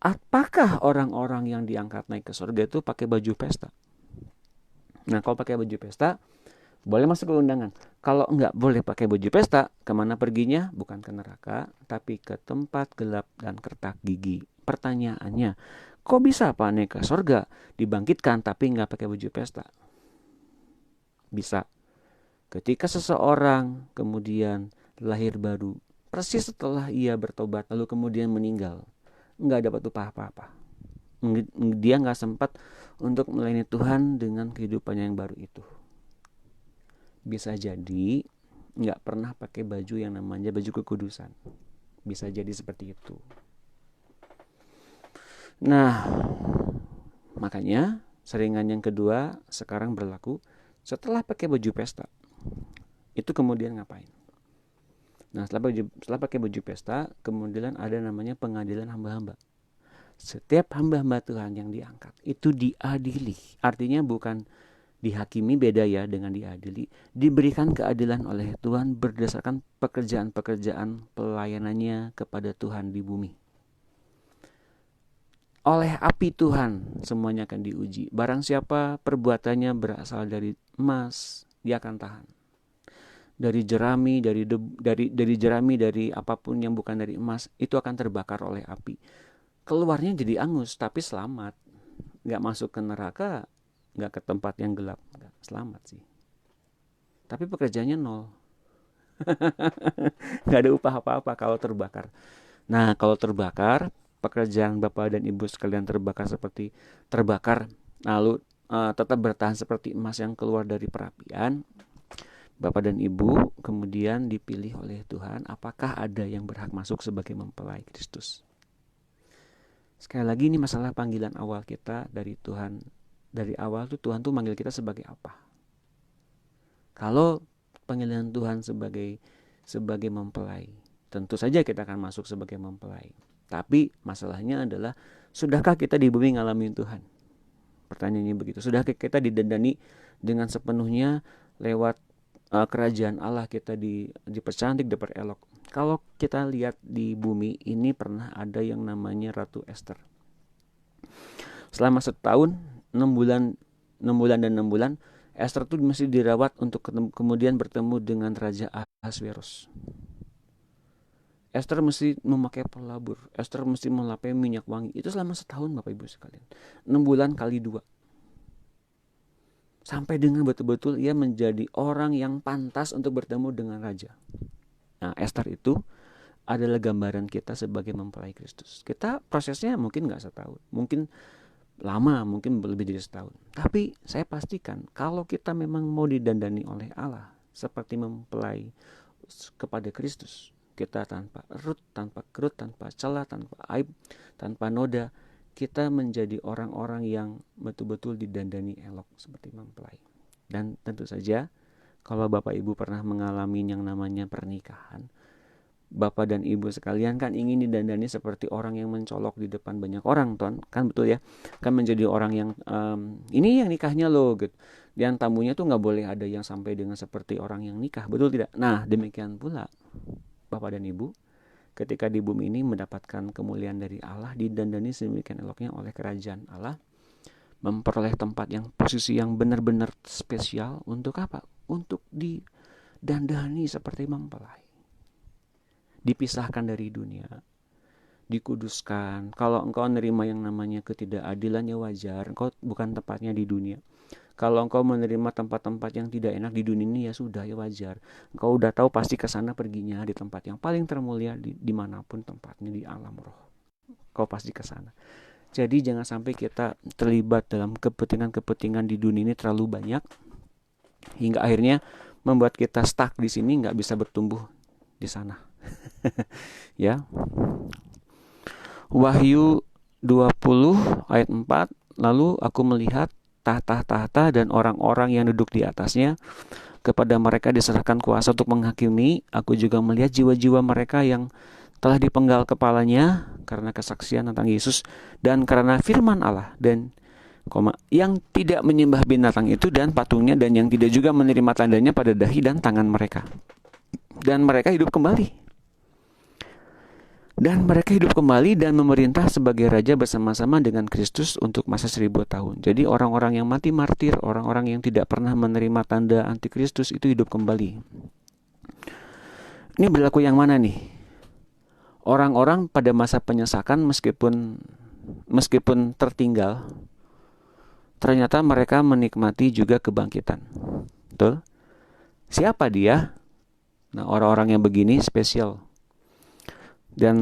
apakah orang-orang yang diangkat naik ke surga itu pakai baju pesta? Nah, kalau pakai baju pesta, boleh masuk ke undangan. Kalau nggak boleh pakai baju pesta, kemana perginya? Bukan ke neraka, tapi ke tempat gelap dan kertak gigi. Pertanyaannya, kok bisa Pak naik ke surga, dibangkitkan tapi nggak pakai baju pesta? Bisa. Ketika seseorang kemudian lahir baru, persis setelah ia bertobat lalu kemudian meninggal, nggak dapat upah apa-apa. Dia nggak sempat untuk melayani Tuhan dengan kehidupannya yang baru itu. Bisa jadi nggak pernah pakai baju yang namanya baju kekudusan. Bisa jadi seperti itu. Nah, makanya saringan yang kedua sekarang berlaku. Setelah pakai baju pesta, itu kemudian ngapain? Nah, setelah pakai baju pesta, kemudian ada namanya pengadilan hamba-hamba. Setiap hamba-hamba Tuhan yang diangkat itu diadili. Artinya bukan dihakimi, beda ya dengan diadili. Diberikan keadilan oleh Tuhan berdasarkan pekerjaan-pekerjaan pelayanannya kepada Tuhan di bumi. Oleh api Tuhan semuanya akan diuji. Barang siapa perbuatannya berasal dari emas, dia akan tahan. Dari jerami, dari jerami, dari apapun yang bukan dari emas, itu akan terbakar oleh api. Keluarnya jadi angus, tapi selamat. Gak masuk ke neraka, gak ke tempat yang gelap. Gak, selamat sih. Tapi pekerjaannya nol. Gak ada upah apa-apa kalau terbakar. Nah, kalau terbakar, pekerjaan Bapak dan Ibu sekalian terbakar, lalu tetap bertahan seperti emas yang keluar dari perapian, Bapak dan Ibu kemudian dipilih oleh Tuhan, apakah ada yang berhak masuk sebagai mempelai Kristus? Sekali lagi ini masalah panggilan awal kita dari Tuhan. Dari awal tuh Tuhan tuh manggil kita sebagai apa? Kalau panggilan Tuhan sebagai mempelai, tentu saja kita akan masuk sebagai mempelai. Tapi masalahnya adalah, sudahkah kita di bumi ngalamin Tuhan? Pertanyaannya begitu. Sudahkah kita didandani dengan sepenuhnya lewat kerajaan Allah, kita dipercantik, diperelok? Kalau kita lihat di bumi ini pernah ada yang namanya Ratu Esther. Selama setahun, 6 bulan dan 6 bulan, Esther itu mesti dirawat untuk kemudian bertemu dengan Raja Ahasverus. Esther mesti memakai pelabur, Esther mesti melapai minyak wangi. Itu selama setahun Bapak Ibu sekalian. 6 bulan kali 2. Sampai dengan betul-betul ia menjadi orang yang pantas untuk bertemu dengan raja. Nah, Esther itu adalah gambaran kita sebagai mempelai Kristus. Kita prosesnya mungkin nggak setahun, mungkin lama, mungkin lebih dari setahun. Tapi saya pastikan kalau kita memang mau didandani oleh Allah seperti mempelai kepada Kristus, kita tanpa erut, tanpa kerut, tanpa celah, tanpa aib, tanpa noda, kita menjadi orang-orang yang betul-betul didandani elok seperti mempelai. Dan tentu saja kalau Bapak Ibu pernah mengalami yang namanya pernikahan, Bapak dan Ibu sekalian kan ingin didandani seperti orang yang mencolok di depan banyak orang, Ton. Kan betul ya? Kan menjadi orang yang ini yang nikahnya loh gitu. Dan tamunya tuh nggak boleh ada yang sampai dengan seperti orang yang nikah, betul tidak? Nah, demikian pula Bapak dan Ibu ketika di bumi ini mendapatkan kemuliaan dari Allah, didandani sedemikian eloknya oleh kerajaan Allah, memperoleh tempat yang posisi yang benar-benar spesial untuk apa? Untuk didandani seperti mempelai. Dipisahkan dari dunia, dikuduskan. Kalau engkau menerima yang namanya ketidakadilan, ya wajar, engkau bukan tempatnya di dunia. Kalau engkau menerima tempat-tempat yang tidak enak di dunia ini, ya sudah, ya wajar. Engkau udah tahu pasti ke sana perginya di tempat yang paling termulia dimanapun tempatnya di alam roh. Kau pasti ke sana. Jadi jangan sampai kita terlibat dalam kepentingan-kepentingan di dunia ini terlalu banyak hingga akhirnya membuat kita stuck di sini, nggak bisa bertumbuh di sana. Ya. Wahyu 20 ayat 4, lalu aku melihat tahta-tahta dan orang-orang yang duduk di atasnya. Kepada mereka diserahkan kuasa untuk menghakimi. Aku juga melihat jiwa-jiwa mereka yang telah dipenggal kepalanya karena kesaksian tentang Yesus dan karena firman Allah, dan yang tidak menyembah binatang itu dan patungnya, dan yang tidak juga menerima tandanya pada dahi dan tangan mereka. Dan mereka hidup kembali. Dan mereka hidup kembali dan memerintah sebagai raja bersama-sama dengan Kristus untuk masa 1000 tahun. Jadi orang-orang yang mati martir, orang-orang yang tidak pernah menerima tanda antikristus itu hidup kembali. Ini berlaku yang mana nih? Orang-orang pada masa penyesakan meskipun tertinggal, ternyata mereka menikmati juga kebangkitan. Betul? Siapa dia? Nah, orang-orang yang begini spesial. Dan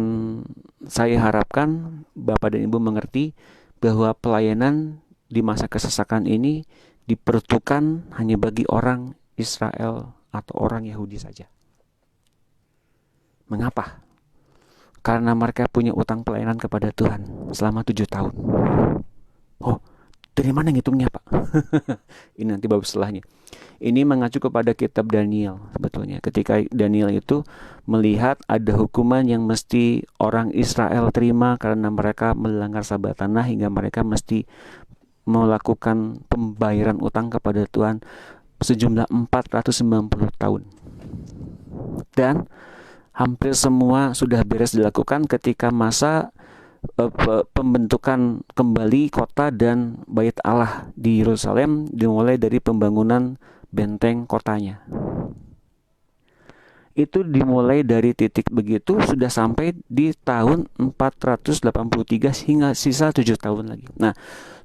saya harapkan Bapak dan Ibu mengerti bahwa pelayanan di masa kesesakan ini diperuntukkan hanya bagi orang Israel atau orang Yahudi saja. Mengapa? Karena mereka punya utang pelayanan kepada Tuhan selama 7 tahun. Oh, dari mana ngitungnya, Pak? Ini nanti bab setelahnya. Ini mengacu kepada kitab Daniel sebetulnya. Ketika Daniel itu melihat ada hukuman yang mesti orang Israel terima karena mereka melanggar Sabat tanah, hingga mereka mesti melakukan pembayaran utang kepada Tuhan sejumlah 490 tahun. Dan hampir semua sudah beres dilakukan ketika masa pembentukan kembali kota dan bait Allah di Yerusalem, dimulai dari pembangunan benteng kotanya. Itu dimulai dari titik begitu sudah sampai di tahun 483 hingga sisa 7 tahun lagi. Nah,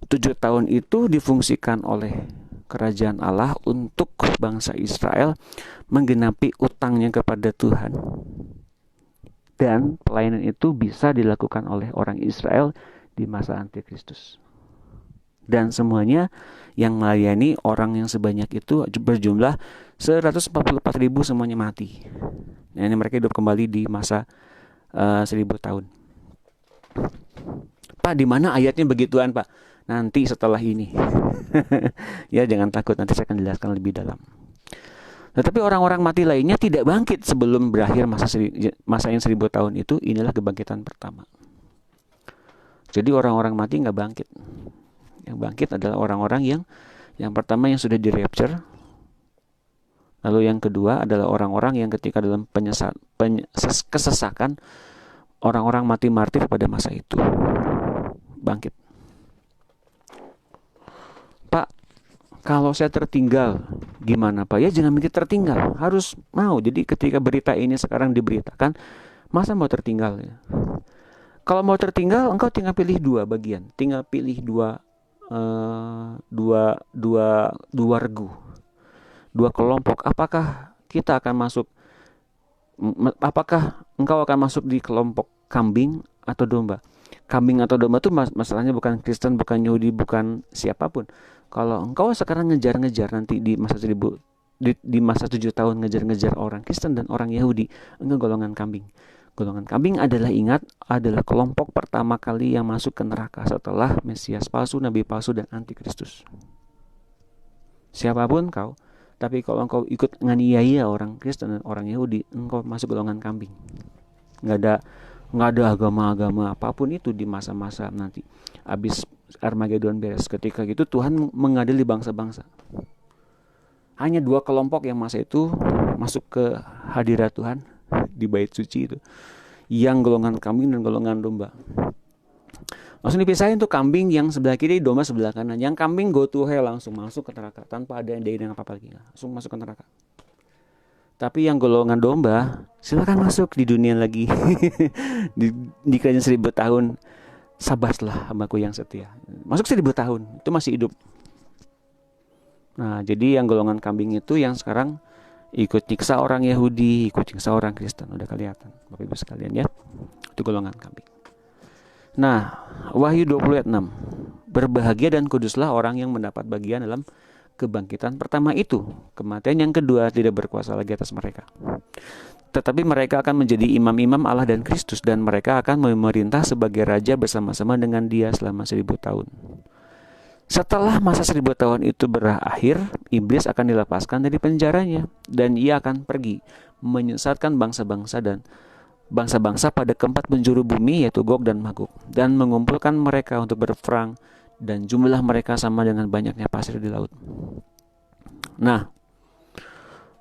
7 tahun itu difungsikan oleh kerajaan Allah untuk bangsa Israel menggenapi utangnya kepada Tuhan. Dan pelayanan itu bisa dilakukan oleh orang Israel di masa antikristus. Dan semuanya yang melayani orang yang sebanyak itu berjumlah 144.000 semuanya mati. Nah, ini mereka hidup kembali di masa 1000 tahun. Pak, di mana ayatnya begituan, Pak? Nanti setelah ini. Ya, jangan takut, nanti saya akan jelaskan lebih dalam. Tetapi orang-orang mati lainnya tidak bangkit sebelum berakhir masa yang 1000 tahun itu. Inilah kebangkitan pertama. Jadi orang-orang mati nggak bangkit. Yang bangkit adalah orang-orang yang pertama yang sudah di-rapture. Lalu yang kedua adalah orang-orang yang ketika dalam kesesakan, orang-orang mati martir pada masa itu bangkit. Pak, kalau saya tertinggal gimana, Pak? Ya jangan mikir tertinggal, harus mau. Jadi ketika berita ini sekarang diberitakan, masa mau tertinggal ya? Kalau mau tertinggal, engkau tinggal pilih 2 bagian, tinggal pilih dua regu, 2 kelompok. Apakah kita akan masuk Apakah engkau akan masuk di kelompok kambing atau domba? Kambing atau domba itu masalahnya bukan Kristen, bukan Yahudi, bukan siapapun. Kalau engkau sekarang ngejar-ngejar nanti di masa 1000 di masa 7 tahun ngejar-ngejar orang Kristen dan orang Yahudi, engkau golongan kambing. Golongan kambing adalah kelompok pertama kali yang masuk ke neraka setelah Mesias palsu, nabi palsu, dan antikristus. Siapapun kau, tapi kalau engkau ikut nganiaya orang Kristen dan orang Yahudi, engkau masuk golongan kambing. Nggak ada agama-agama apapun itu di masa-masa nanti. Habis Armageddon beres, ketika gitu Tuhan mengadili bangsa-bangsa. Hanya 2 kelompok yang masa itu masuk ke hadirat Tuhan di bait suci itu, yang golongan kambing dan golongan domba. Langsung dipisahin tuh, kambing yang sebelah kiri, domba sebelah kanan. Yang kambing go to hell, langsung masuk ke neraka tanpa ada yang apa-apa lagi, langsung masuk ke neraka. Tapi yang golongan domba silakan masuk di dunia lagi. di kerajaan 1000 tahun. Sabarlah hambaku yang setia. Masuk 1000 tahun, itu masih hidup. Nah, jadi yang golongan kambing itu yang sekarang ikut nyiksa orang Yahudi, ikut nyiksa orang Kristen. Udah kelihatan Bapak Ibu sekalian ya. Itu golongan kambing. Nah, Wahyu 20 ayat 6. Berbahagia dan kuduslah orang yang mendapat bagian dalam kebangkitan pertama itu. Kematian yang kedua tidak berkuasa lagi atas mereka. Tetapi mereka akan menjadi imam-imam Allah dan Kristus, dan mereka akan memerintah sebagai raja bersama-sama dengan Dia selama 1000 tahun. Setelah masa 1000 tahun itu berakhir, iblis akan dilepaskan dari penjaranya, dan ia akan pergi menyesatkan bangsa-bangsa pada keempat penjuru bumi, yaitu Gog dan Magog, dan mengumpulkan mereka untuk berperang, dan jumlah mereka sama dengan banyaknya pasir di laut. Nah,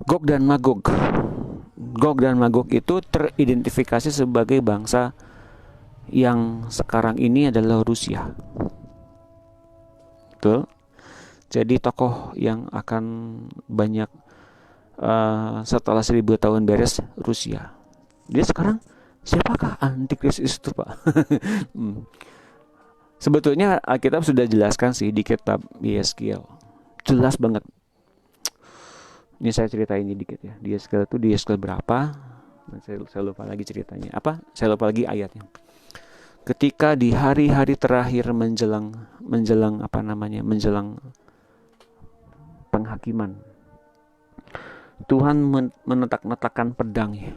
Gog dan Magog itu teridentifikasi sebagai bangsa yang sekarang ini adalah Rusia. Betul. Jadi tokoh yang akan banyak setelah 1000 tahun beres, Rusia. Dia sekarang siapakah antikristus itu, Pak? Sebetulnya Alkitab sudah jelaskan sih di kitab Yeskiel. Jelas banget. Ini saya ceritain dikit ya. Di Yeskiel berapa? Saya lupa lagi ceritanya. Saya lupa lagi ayatnya. Ketika di hari-hari terakhir menjelang penghakiman, Tuhan menetak-netakkan pedangnya.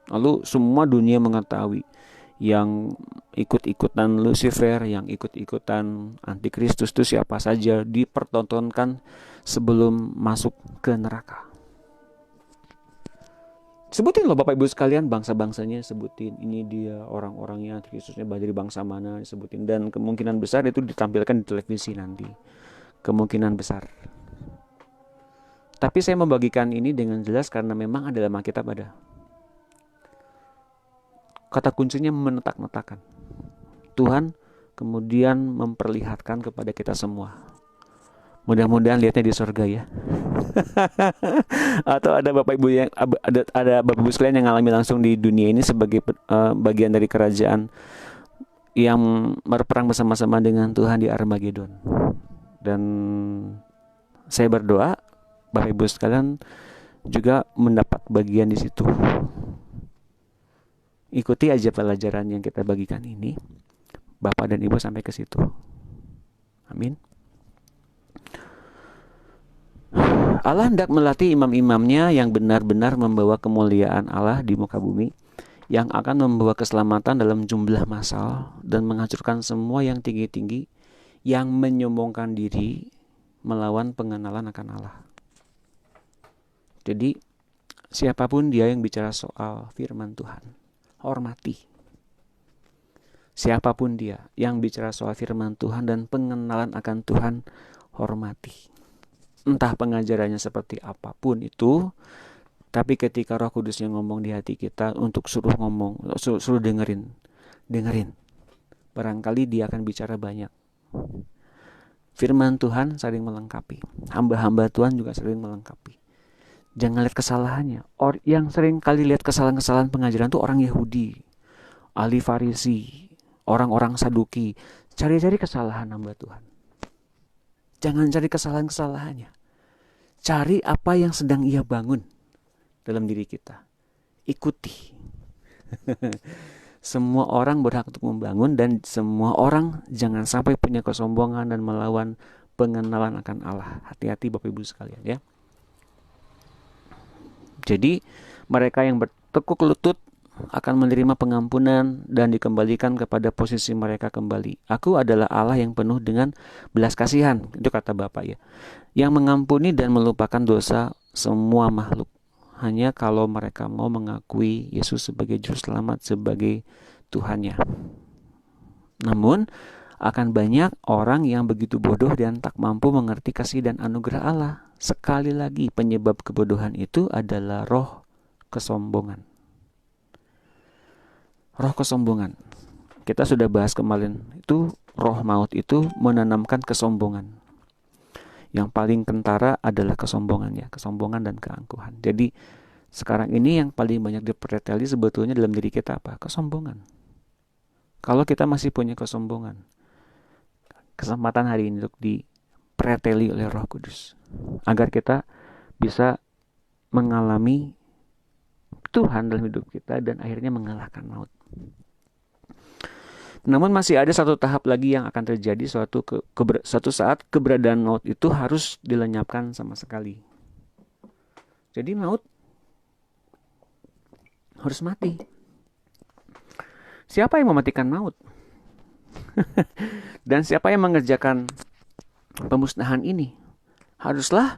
Lalu semua dunia mengetahui, yang ikut-ikutan Lucifer, yang ikut-ikutan antikristus itu siapa saja, dipertontonkan sebelum masuk ke neraka. Sebutin loh Bapak Ibu sekalian, bangsa-bangsanya, sebutin ini dia orang-orangnya, Kristusnya dari bangsa mana, disebutin. Dan kemungkinan besar itu ditampilkan di televisi nanti. Kemungkinan besar. Tapi saya membagikan ini dengan jelas karena memang ada dalam Alkitab ada. Kata kuncinya menetak-netakan. Tuhan kemudian memperlihatkan kepada kita semua. Mudah-mudahan lihatnya di surga ya. Atau ada Bapak Ibu yang ada Bapak Ibu sekalian yang ngalami langsung di dunia ini sebagai bagian dari kerajaan yang berperang bersama-sama dengan Tuhan di Armageddon. Dan saya berdoa Bapak Ibu sekalian juga mendapat bagian di situ. Ikuti aja pelajaran yang kita bagikan ini, Bapak dan Ibu sampai ke situ. Amin. Allah hendak melatih imam-imamnya yang benar-benar membawa kemuliaan Allah di muka bumi, yang akan membawa keselamatan dalam jumlah massal dan menghancurkan semua yang tinggi-tinggi yang menyombongkan diri melawan pengenalan akan Allah. Jadi siapapun dia yang bicara soal firman Tuhan, hormati. Siapapun dia yang bicara soal firman Tuhan dan pengenalan akan Tuhan, hormati. Entah pengajarannya seperti apapun itu, tapi ketika Roh Kudusnya ngomong di hati kita untuk suruh dengerin. Barangkali dia akan bicara banyak. Firman Tuhan saling melengkapi. Hamba-hamba Tuhan juga saling melengkapi. Jangan lihat kesalahannya. Yang sering kali lihat kesalahan-kesalahan pengajaran itu orang Yahudi, ahli Farisi, orang-orang Saduki. Cari-cari kesalahan hamba Tuhan. Jangan cari kesalahan-kesalahannya. Cari apa yang sedang ia bangun dalam diri kita. ikuti. Semua orang berhak untuk membangun, dan semua orang jangan sampai punya kesombongan dan melawan pengenalan akan Allah. Hati-hati Bapak Ibu sekalian ya. Jadi mereka yang bertekuk lutut akan menerima pengampunan dan dikembalikan kepada posisi mereka kembali. Aku adalah Allah yang penuh dengan belas kasihan, itu kata Bapa ya, yang mengampuni dan melupakan dosa semua makhluk. Hanya kalau mereka mau mengakui Yesus sebagai juru selamat, sebagai Tuhannya. Namun akan banyak orang yang begitu bodoh dan tak mampu mengerti kasih dan anugerah Allah. Sekali lagi, penyebab kebodohan itu adalah roh kesombongan. Roh kesombongan. Kita sudah bahas kemarin, itu roh maut itu menanamkan kesombongan. Yang paling kentara adalah kesombongannya, kesombongan dan keangkuhan. Jadi sekarang ini yang paling banyak dipreteli sebetulnya dalam diri kita apa? Kesombongan. Kalau kita masih punya kesombongan, kesempatan hari ini untuk dipreteli oleh Roh Kudus, agar kita bisa mengalami Tuhan dalam hidup kita dan akhirnya mengalahkan maut. Namun masih ada satu tahap lagi yang akan terjadi, suatu saat keberadaan maut itu harus dilenyapkan sama sekali. Jadi maut harus mati. Siapa yang mematikan maut? Dan siapa yang mengerjakan pemusnahan ini? Haruslah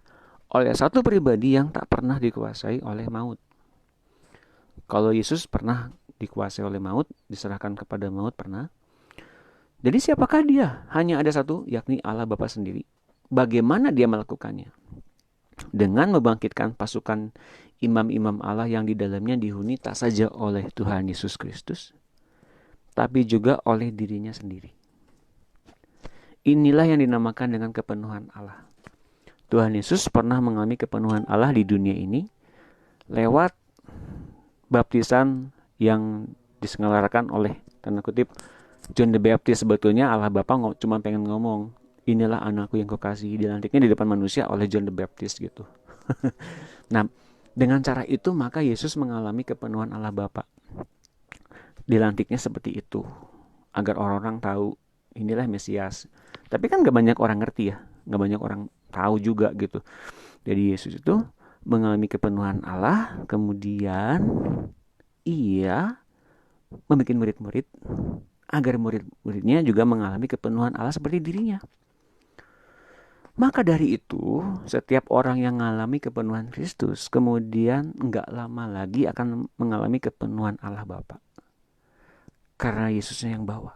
oleh satu pribadi yang tak pernah dikuasai oleh maut. Kalau Yesus pernah dikuasai oleh maut, diserahkan kepada maut, pernah. Jadi siapakah dia? Hanya ada satu, yakni Allah Bapa sendiri. Bagaimana dia melakukannya? Dengan membangkitkan pasukan imam-imam Allah yang di dalamnya dihuni tak saja oleh Tuhan Yesus Kristus, tapi juga oleh dirinya sendiri. Inilah yang dinamakan dengan kepenuhan Allah. Tuhan Yesus pernah mengalami kepenuhan Allah di dunia ini lewat baptisan yang diselenggarakan oleh, tanda kutip, John the Baptist. Sebetulnya Allah Bapa cuma pengen ngomong, inilah anakku yang kukasihi, dilantiknya di depan manusia oleh John the Baptist gitu. Nah, dengan cara itu maka Yesus mengalami kepenuhan Allah Bapa. Dilantiknya seperti itu, agar orang-orang tahu inilah Mesias. Tapi kan gak banyak orang ngerti ya, gak banyak orang tahu juga gitu. Jadi Yesus itu mengalami kepenuhan Allah, kemudian ia membuat murid-murid agar murid-muridnya juga mengalami kepenuhan Allah seperti dirinya. Maka dari itu, setiap orang yang mengalami kepenuhan Kristus kemudian enggak lama lagi akan mengalami kepenuhan Allah Bapa, karena Yesusnya yang bawa.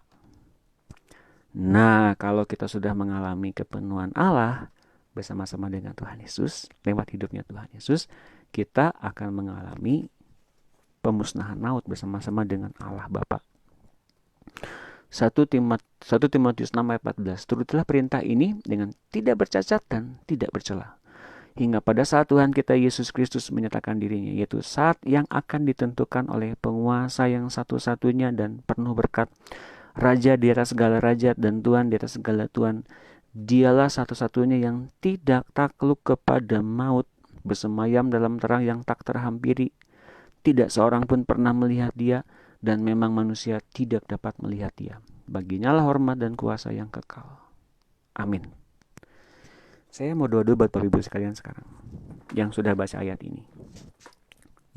Nah, kalau kita sudah mengalami kepenuhan Allah bersama-sama dengan Tuhan Yesus, lewat hidupnya Tuhan Yesus, kita akan mengalami pemusnahan maut bersama-sama dengan Allah Bapa. 1 Timotius 6 ayat 14, turutilah perintah ini dengan tidak bercacat dan tidak bercela, hingga pada saat Tuhan kita Yesus Kristus menyatakan dirinya, yaitu saat yang akan ditentukan oleh penguasa yang satu-satunya dan penuh berkat, Raja di atas segala raja dan Tuhan di atas segala Tuhan. Dialah satu-satunya yang tidak takluk kepada maut, bersemayam dalam terang yang tak terhampiri. Tidak seorang pun pernah melihat dia, dan memang manusia tidak dapat melihat dia. Baginya lah hormat dan kuasa yang kekal. Amin. Saya mau doa dulu buat Bapak Ibu sekalian sekarang, yang sudah baca ayat ini,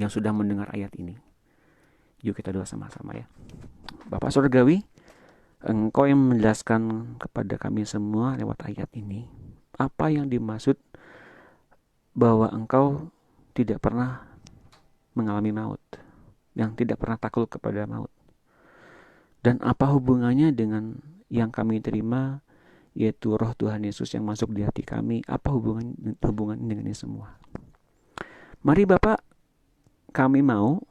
yang sudah mendengar ayat ini. Yuk kita doa sama-sama ya. Bapa Surgawi, Engkau yang menjelaskan kepada kami semua lewat ayat ini apa yang dimaksud bahwa Engkau tidak pernah mengalami maut, yang tidak pernah takluk kepada maut. Dan apa hubungannya dengan yang kami terima, yaitu roh Tuhan Yesus yang masuk di hati kami? Apa hubungan dengan ini semua? Mari Bapak, kami mau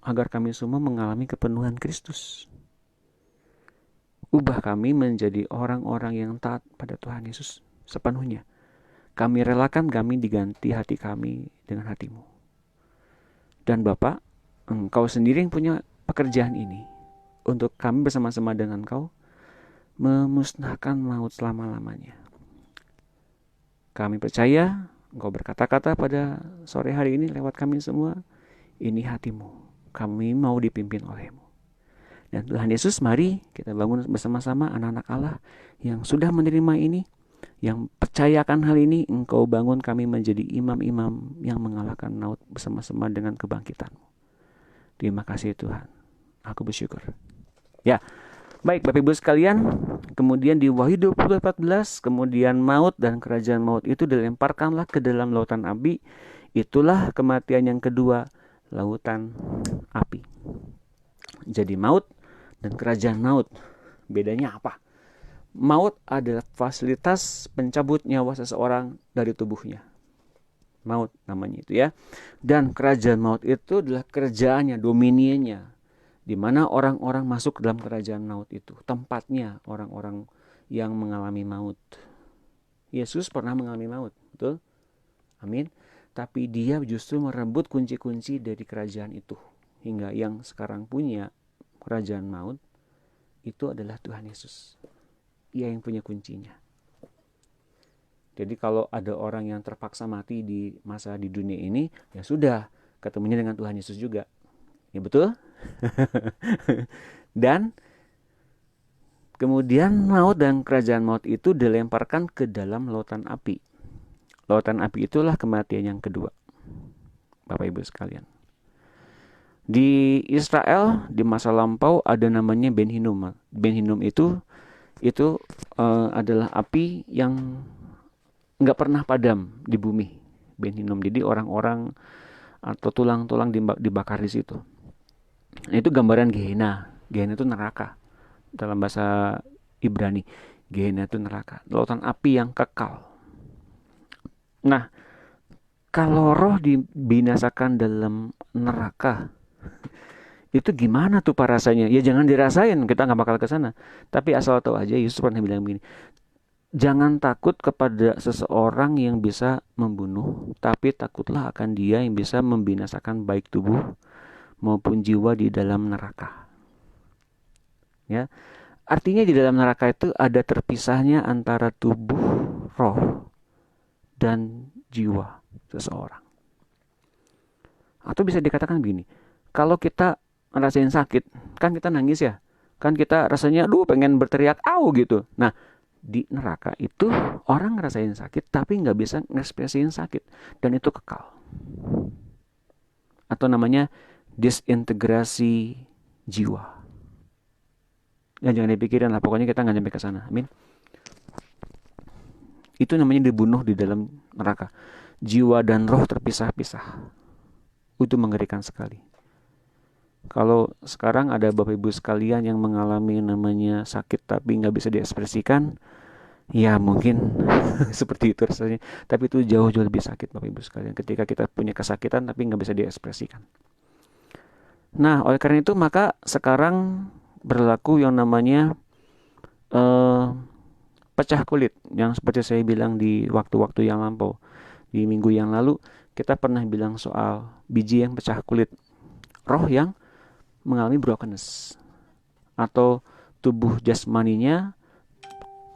agar kami semua mengalami kepenuhan Kristus. Ubah kami menjadi orang-orang yang taat pada Tuhan Yesus sepenuhnya. Kami relakan kami diganti hati kami dengan hati-Mu. Dan Bapak, Engkau sendiri yang punya pekerjaan ini, untuk kami bersama-sama dengan Engkau memusnahkan maut selama-lamanya. Kami percaya Engkau berkata-kata pada sore hari ini lewat kami semua, ini hatimu, kami mau dipimpin olehmu. Dan Tuhan Yesus, mari kita bangun bersama-sama anak-anak Allah yang sudah menerima ini, yang percayakan hal ini. Engkau bangun kami menjadi imam-imam yang mengalahkan maut bersama-sama dengan kebangkitan-Mu. Terima kasih Tuhan, aku bersyukur. Ya, baik Bapak Ibu sekalian, kemudian di Wahyu 20:14, kemudian maut dan kerajaan maut itu dilemparkanlah ke dalam lautan api. Itulah kematian yang kedua, lautan api. Jadi maut dan kerajaan maut, bedanya apa? Maut adalah fasilitas pencabut nyawa seseorang dari tubuhnya. Maut namanya itu ya. Dan kerajaan maut itu adalah kerjaannya, dominiannya, di mana orang-orang masuk dalam kerajaan maut itu. Tempatnya orang-orang yang mengalami maut. Yesus pernah mengalami maut, betul? Amin. Tapi dia justru merebut kunci-kunci dari kerajaan itu. Hingga yang sekarang punya kerajaan maut itu adalah Tuhan Yesus. Ia yang punya kuncinya. Jadi kalau ada orang yang terpaksa mati di masa di dunia ini, ya sudah, ketemunya dengan Tuhan Yesus juga. Ya betul? Dan kemudian maut dan kerajaan maut itu dilemparkan ke dalam lautan api. Lautan api itulah kematian yang kedua, Bapak Ibu sekalian. Di Israel di masa lampau ada namanya Ben Hinnom. Ben Hinnom itu adalah api yang nggak pernah padam di bumi. Ben Hinnom. Jadi orang-orang atau tulang-tulang dibakar di situ. Itu gambaran Gehenna. Gehenna itu neraka dalam bahasa Ibrani. Gehenna itu neraka, lautan api yang kekal. Nah, kalau roh dibinasakan dalam neraka, itu gimana tuh Pak rasanya? Ya jangan dirasain, kita nggak bakal ke sana. Tapi asal tahu aja, Yesus pernah bilang begini, jangan takut kepada seseorang yang bisa membunuh, tapi takutlah akan Dia yang bisa membinasakan baik tubuh maupun jiwa di dalam neraka. Ya, artinya di dalam neraka itu ada terpisahnya antara tubuh, roh, dan jiwa seseorang. Atau bisa dikatakan begini, kalau kita ngerasain sakit, kan kita nangis ya, kan kita rasanya pengen berteriak au gitu. Nah, di neraka itu orang ngerasain sakit tapi nggak bisa ngekspresiin sakit, dan itu kekal. Atau namanya disintegrasi jiwa. Ya jangan dipikirin lah, pokoknya kita nggak nyampe ke sana. Amin. Itu namanya dibunuh di dalam neraka. Jiwa dan roh terpisah-pisah. Itu mengerikan sekali. Kalau sekarang ada Bapak Ibu sekalian yang mengalami namanya sakit tapi nggak bisa diekspresikan, ya mungkin seperti itu rasanya. Tapi itu jauh-jauh lebih sakit Bapak Ibu sekalian, ketika kita punya kesakitan tapi nggak bisa diekspresikan. Nah, oleh karena itu maka sekarang berlaku yang namanya pecah kulit, yang seperti saya bilang di waktu-waktu yang lampau. Di minggu yang lalu kita pernah bilang soal biji yang pecah kulit, roh yang mengalami brokenness, atau tubuh jasmaninya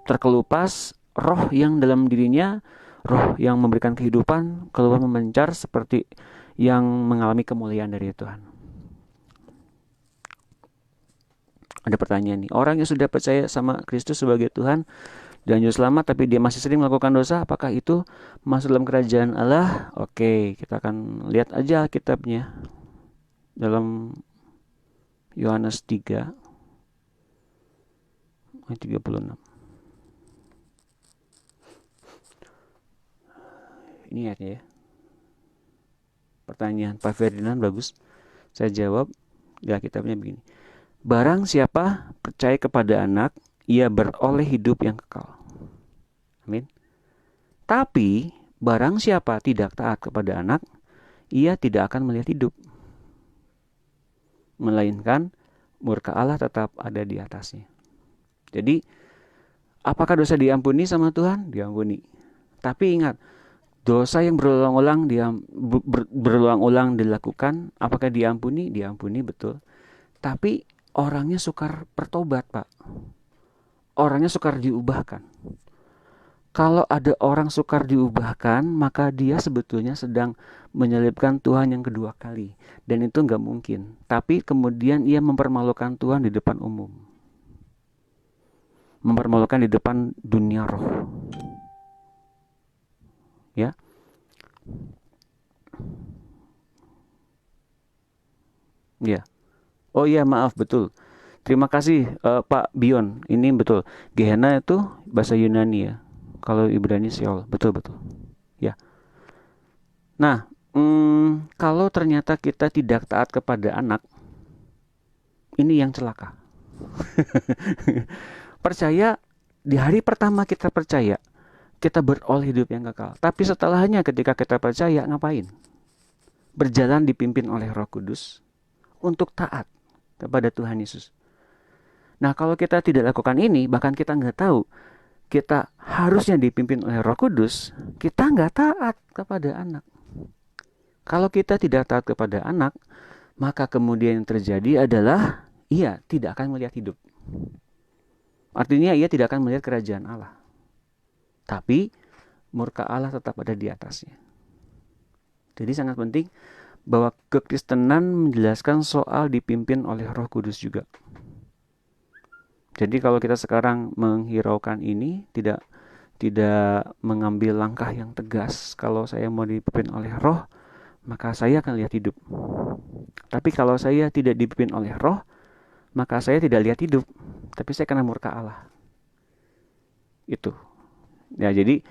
terkelupas, roh yang dalam dirinya, roh yang memberikan kehidupan keluar memancar seperti yang mengalami kemuliaan dari Tuhan. Ada pertanyaan nih, orang yang sudah percaya sama Kristus sebagai Tuhan dan juru selamat tapi dia masih sering melakukan dosa, apakah itu masuk dalam kerajaan Allah? Oke, kita akan lihat aja kitabnya dalam Yohanes 3 ayat 36. Ini ayatnya ya. Pertanyaan Pak Ferdinand bagus. Saya jawab, ya kitabnya begini. Barang siapa percaya kepada anak, ia beroleh hidup yang kekal. Amin. Tapi barang siapa tidak taat kepada anak, ia tidak akan melihat hidup, melainkan murka Allah tetap ada di atasnya. Jadi, apakah dosa diampuni sama Tuhan? Diampuni. Tapi ingat, dosa yang berulang-ulang dilakukan, apakah diampuni? Diampuni, betul. Tapi orangnya sukar bertobat, Pak. Orangnya sukar diubahkan. Kalau ada orang sukar diubahkan, maka dia sebetulnya sedang menyalibkan Tuhan yang kedua kali. Dan itu nggak mungkin. Tapi kemudian ia mempermalukan Tuhan di depan umum. Mempermalukan di depan dunia roh. Ya. Ya. Oh iya, maaf, betul. Terima kasih Pak Bion. Ini betul. Gehenna itu bahasa Yunani ya. Kalau Ibrani Sheol. Betul. Ya. Nah, kalau ternyata kita tidak taat kepada anak, ini yang celaka. Percaya, di hari pertama kita percaya, kita beroleh hidup yang kekal. Tapi setelahnya ketika kita percaya, ngapain? Berjalan dipimpin oleh Roh Kudus untuk taat kepada Tuhan Yesus. Nah, kalau kita tidak lakukan ini, bahkan kita nggak tahu kita harusnya dipimpin oleh Roh Kudus, kita nggak taat kepada anak. Kalau kita tidak taat kepada anak, maka kemudian yang terjadi adalah ia tidak akan melihat hidup. Artinya ia tidak akan melihat kerajaan Allah. Tapi murka Allah tetap ada di atasnya. Jadi sangat penting bahwa kekristenan menjelaskan soal dipimpin oleh Roh Kudus juga. Jadi kalau kita sekarang menghiraukan ini, tidak mengambil langkah yang tegas, kalau saya mau dipimpin oleh Roh, maka saya akan lihat hidup. Tapi kalau saya tidak dipimpin oleh Roh, maka saya tidak lihat hidup, tapi saya kena murka Allah. Itu. Ya, jadi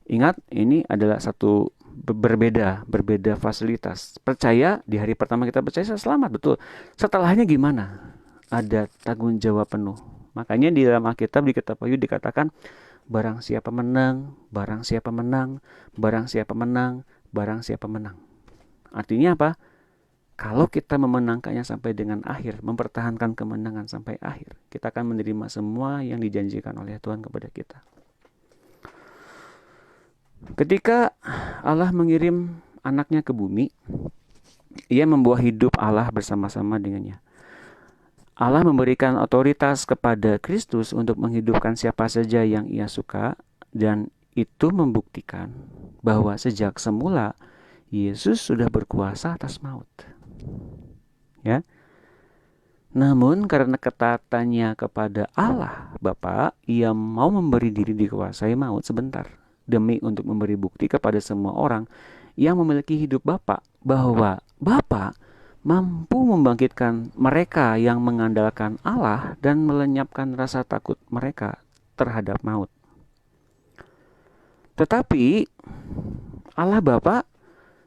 ingat, ini adalah satu berbeda fasilitas. Percaya, di hari pertama kita percaya, selamat, betul. Setelahnya gimana? Ada tanggung jawab penuh. Makanya di dalam Alkitab, di kitab Wahyu dikatakan, barang siapa menang, barang siapa menang, barang siapa menang, barang siapa menang. Artinya apa? Kalau kita memenangkannya sampai dengan akhir, mempertahankan kemenangan sampai akhir, kita akan menerima semua yang dijanjikan oleh Tuhan kepada kita. Ketika Allah mengirim anaknya ke bumi, ia membawa hidup Allah bersama-sama dengannya. Allah memberikan otoritas kepada Kristus untuk menghidupkan siapa saja yang ia suka, dan itu membuktikan bahwa sejak semula Yesus sudah berkuasa atas maut. Ya. Namun karena ketaatannya kepada Allah Bapa, ia mau memberi diri dikuasai maut sebentar, demi untuk memberi bukti kepada semua orang yang memiliki hidup Bapa bahwa Bapa mampu membangkitkan mereka yang mengandalkan Allah dan melenyapkan rasa takut mereka terhadap maut. Tetapi Allah Bapa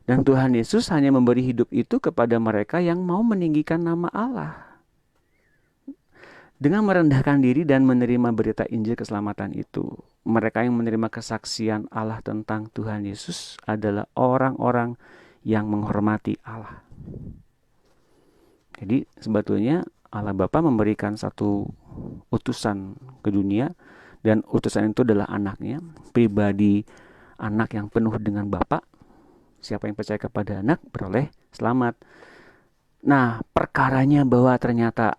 dan Tuhan Yesus hanya memberi hidup itu kepada mereka yang mau meninggikan nama Allah. Dengan merendahkan diri dan menerima berita Injil keselamatan itu, mereka yang menerima kesaksian Allah tentang Tuhan Yesus adalah orang-orang yang menghormati Allah. Jadi sebetulnya Allah Bapa memberikan satu utusan ke dunia, dan utusan itu adalah anaknya, pribadi anak yang penuh dengan Bapa. Siapa yang percaya kepada anak beroleh selamat. Nah, perkaranya bahwa ternyata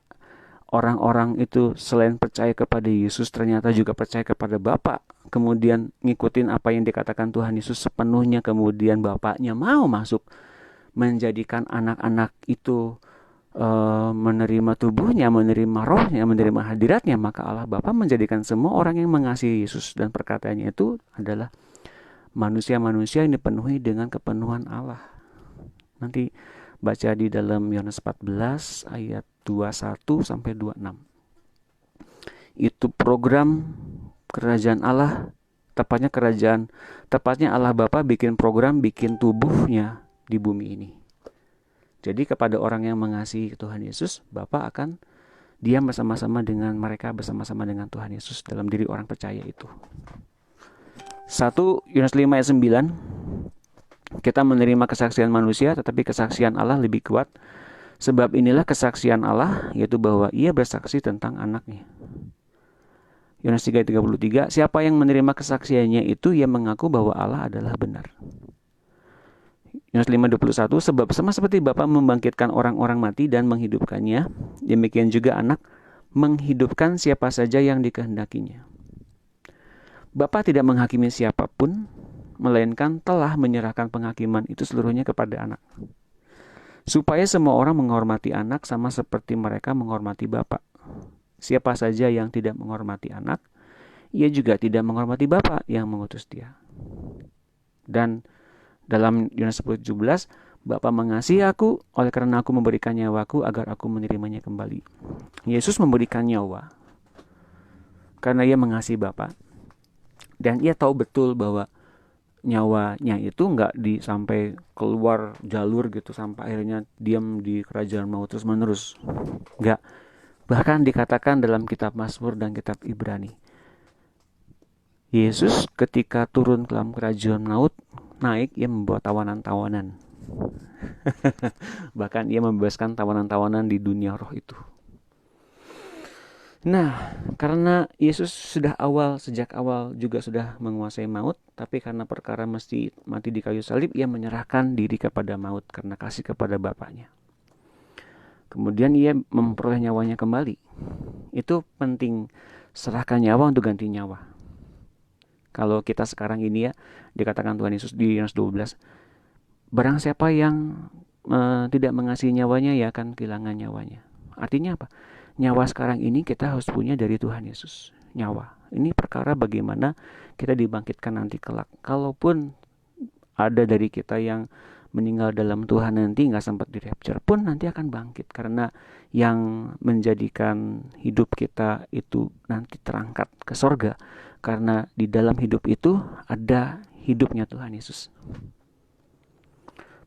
orang-orang itu selain percaya kepada Yesus, ternyata juga percaya kepada Bapa. Kemudian ngikutin apa yang dikatakan Tuhan Yesus sepenuhnya. Kemudian Bapaknya mau masuk menjadikan anak-anak itu menerima tubuhnya, menerima rohnya, menerima hadiratnya. Maka Allah Bapa menjadikan semua orang yang mengasihi Yesus, dan perkataannya itu adalah manusia-manusia yang dipenuhi dengan kepenuhan Allah. Nanti baca di dalam Yohanes 14 ayat 21 sampai 26. Itu program kerajaan Allah, tepatnya Allah Bapa bikin program, bikin tubuhnya di bumi ini. Jadi kepada orang yang mengasihi Tuhan Yesus, Bapa akan diam bersama-sama dengan mereka, bersama-sama dengan Tuhan Yesus dalam diri orang percaya itu. 1 Yohanes 5 ayat 9, kita menerima kesaksian manusia, tetapi kesaksian Allah lebih kuat. Sebab inilah kesaksian Allah, yaitu bahwa ia bersaksi tentang anaknya. Yohanes 3:33, siapa yang menerima kesaksiannya itu, ia mengaku bahwa Allah adalah benar. Yohanes 5:21, sebab sama seperti Bapa membangkitkan orang-orang mati dan menghidupkannya, demikian juga anak menghidupkan siapa saja yang dikehendakinya. Bapa tidak menghakimi siapapun, melainkan telah menyerahkan penghakiman itu seluruhnya kepada anak. Supaya semua orang menghormati anak sama seperti mereka menghormati Bapa. Siapa saja yang tidak menghormati anak, ia juga tidak menghormati Bapa yang mengutus dia. Dan dalam Yohanes 10:17, Bapa mengasihi aku oleh karena aku memberikan nyawaku agar aku menerimanya kembali. Yesus memberikan nyawa karena ia mengasihi Bapa. Dan ia tahu betul bahwa nyawanya itu nggak sampai keluar jalur gitu sampai akhirnya diam di kerajaan maut terus menerus. Nggak. Bahkan dikatakan dalam kitab Mazmur dan kitab Ibrani, Yesus ketika turun ke dalam kerajaan maut, naik, ia membawa tawanan-tawanan. Bahkan ia membebaskan tawanan-tawanan di dunia roh itu. Nah, karena Yesus sejak awal juga sudah menguasai maut, tapi karena perkara mesti mati di kayu salib, ia menyerahkan diri kepada maut karena kasih kepada Bapaknya. Kemudian ia memperoleh nyawanya kembali. Itu penting, serahkan nyawa untuk ganti nyawa. Kalau kita sekarang ini ya, dikatakan Tuhan Yesus di Yohanes 12, barang siapa yang tidak mengasihi nyawanya, ya akan kehilangan nyawanya. Artinya apa? Nyawa sekarang ini kita harus punya dari Tuhan Yesus. Nyawa. Ini perkara bagaimana kita dibangkitkan nanti kelak. Kalaupun ada dari kita yang meninggal dalam Tuhan nanti nggak sempat di rapture pun nanti akan bangkit. Karena yang menjadikan hidup kita itu nanti terangkat ke sorga. Karena di dalam hidup itu ada hidupnya Tuhan Yesus.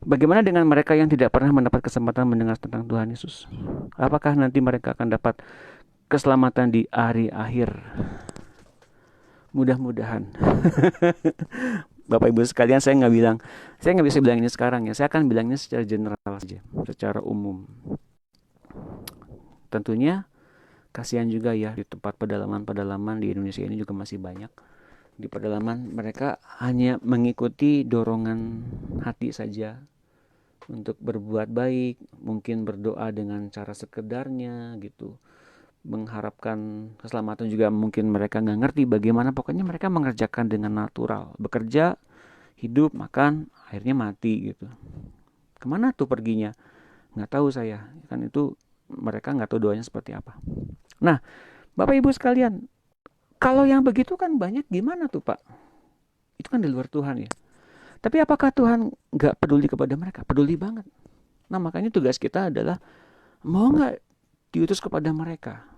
Bagaimana dengan mereka yang tidak pernah mendapat kesempatan mendengar tentang Tuhan Yesus? Apakah nanti mereka akan dapat keselamatan di hari akhir? Mudah-mudahan. Bapak Ibu sekalian, saya nggak bisa bilang ini sekarang ya. Saya akan bilangnya secara general saja, secara umum. Tentunya kasihan juga ya di tempat pedalaman-pedalaman di Indonesia ini juga masih banyak. Di pedalaman mereka hanya mengikuti dorongan hati saja untuk berbuat baik, mungkin berdoa dengan cara sekedarnya gitu, mengharapkan keselamatan juga mungkin mereka nggak ngerti bagaimana, pokoknya mereka mengerjakan dengan natural, bekerja, hidup, makan, akhirnya mati gitu. Kemana tuh perginya? Nggak tahu saya, kan itu mereka nggak tahu doanya seperti apa. Nah, Bapak Ibu sekalian, kalau yang begitu kan banyak, gimana tuh Pak? Itu kan di luar Tuhan ya. Tapi apakah Tuhan gak peduli kepada mereka? Peduli banget. Nah makanya tugas kita adalah mau gak diutus kepada mereka?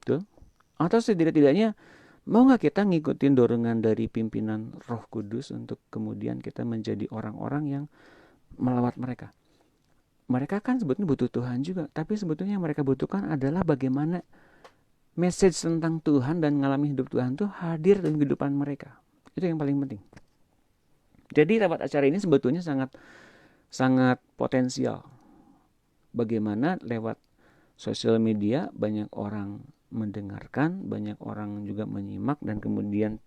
Tuh. Atau setidak-tidaknya mau gak kita ngikutin dorongan dari pimpinan Roh Kudus untuk kemudian kita menjadi orang-orang yang melawat mereka? Mereka kan sebetulnya butuh Tuhan juga. Tapi sebetulnya yang mereka butuhkan adalah bagaimana message tentang Tuhan dan mengalami hidup Tuhan itu hadir dalam kehidupan mereka. Itu yang paling penting. Jadi lewat acara ini sebetulnya sangat potensial. Bagaimana lewat sosial media banyak orang mendengarkan, banyak orang juga menyimak, dan kemudian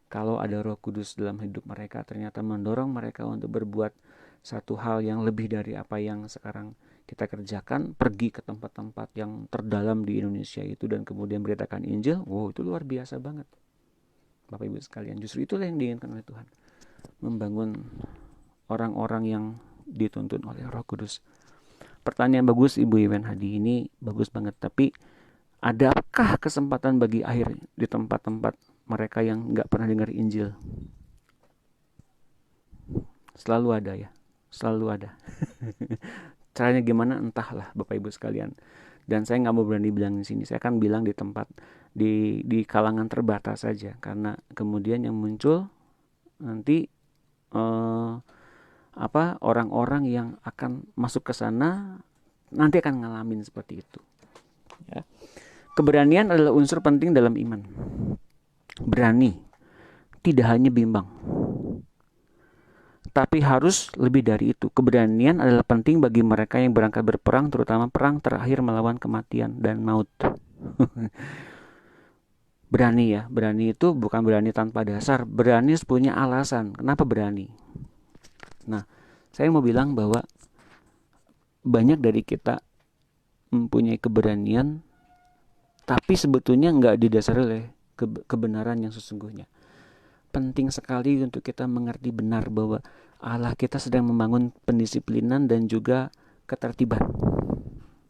kalau ada Roh Kudus dalam hidup mereka ternyata mendorong mereka untuk berbuat satu hal yang lebih dari apa yang sekarang kita kerjakan, pergi ke tempat-tempat yang terdalam di Indonesia itu dan kemudian beritakan Injil. Wow, itu luar biasa banget Bapak Ibu sekalian. Justru itulah yang diinginkan oleh Tuhan, membangun orang-orang yang dituntun oleh Roh Kudus. Pertanyaan bagus Ibu Iwen Hadi, ini bagus banget. Tapi adakah kesempatan bagi akhir di tempat-tempat mereka yang gak pernah dengar Injil? Selalu ada ya, selalu ada. Caranya gimana entahlah Bapak Ibu sekalian. Dan saya nggak mau berani bilang di sini. Saya akan bilang di tempat di kalangan terbatas saja, karena kemudian yang muncul nanti orang-orang yang akan masuk ke sana nanti akan ngalamin seperti itu. Ya. Keberanian adalah unsur penting dalam iman. Berani, tidak hanya bimbang. Tapi harus lebih dari itu. Keberanian adalah penting bagi mereka yang berangkat berperang, terutama perang terakhir melawan kematian dan maut. Berani ya, berani itu bukan berani tanpa dasar. Berani punya alasan. Kenapa berani? Nah, saya mau bilang bahwa banyak dari kita mempunyai keberanian, tapi sebetulnya nggak didasari oleh kebenaran yang sesungguhnya. penting sekali untuk kita mengerti benar bahwa Allah kita sedang membangun pendisiplinan dan juga ketertiban.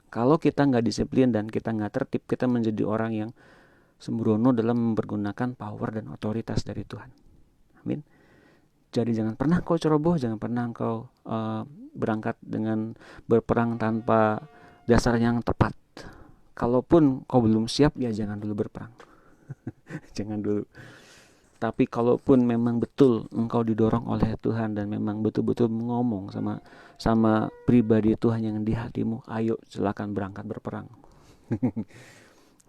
Kalau kita nggak disiplin dan kita nggak tertib, kita menjadi orang yang sembrono dalam mempergunakan power dan otoritas dari Tuhan. Amin. Jadi jangan pernah kau ceroboh, jangan pernah kau berangkat dengan berperang tanpa dasar yang tepat. Kalaupun kau belum siap, ya jangan dulu berperang. Jangan dulu. Tapi kalaupun memang betul engkau didorong oleh Tuhan dan memang betul-betul ngomong sama pribadi Tuhan yang di hatimu, ayo silakan berangkat berperang.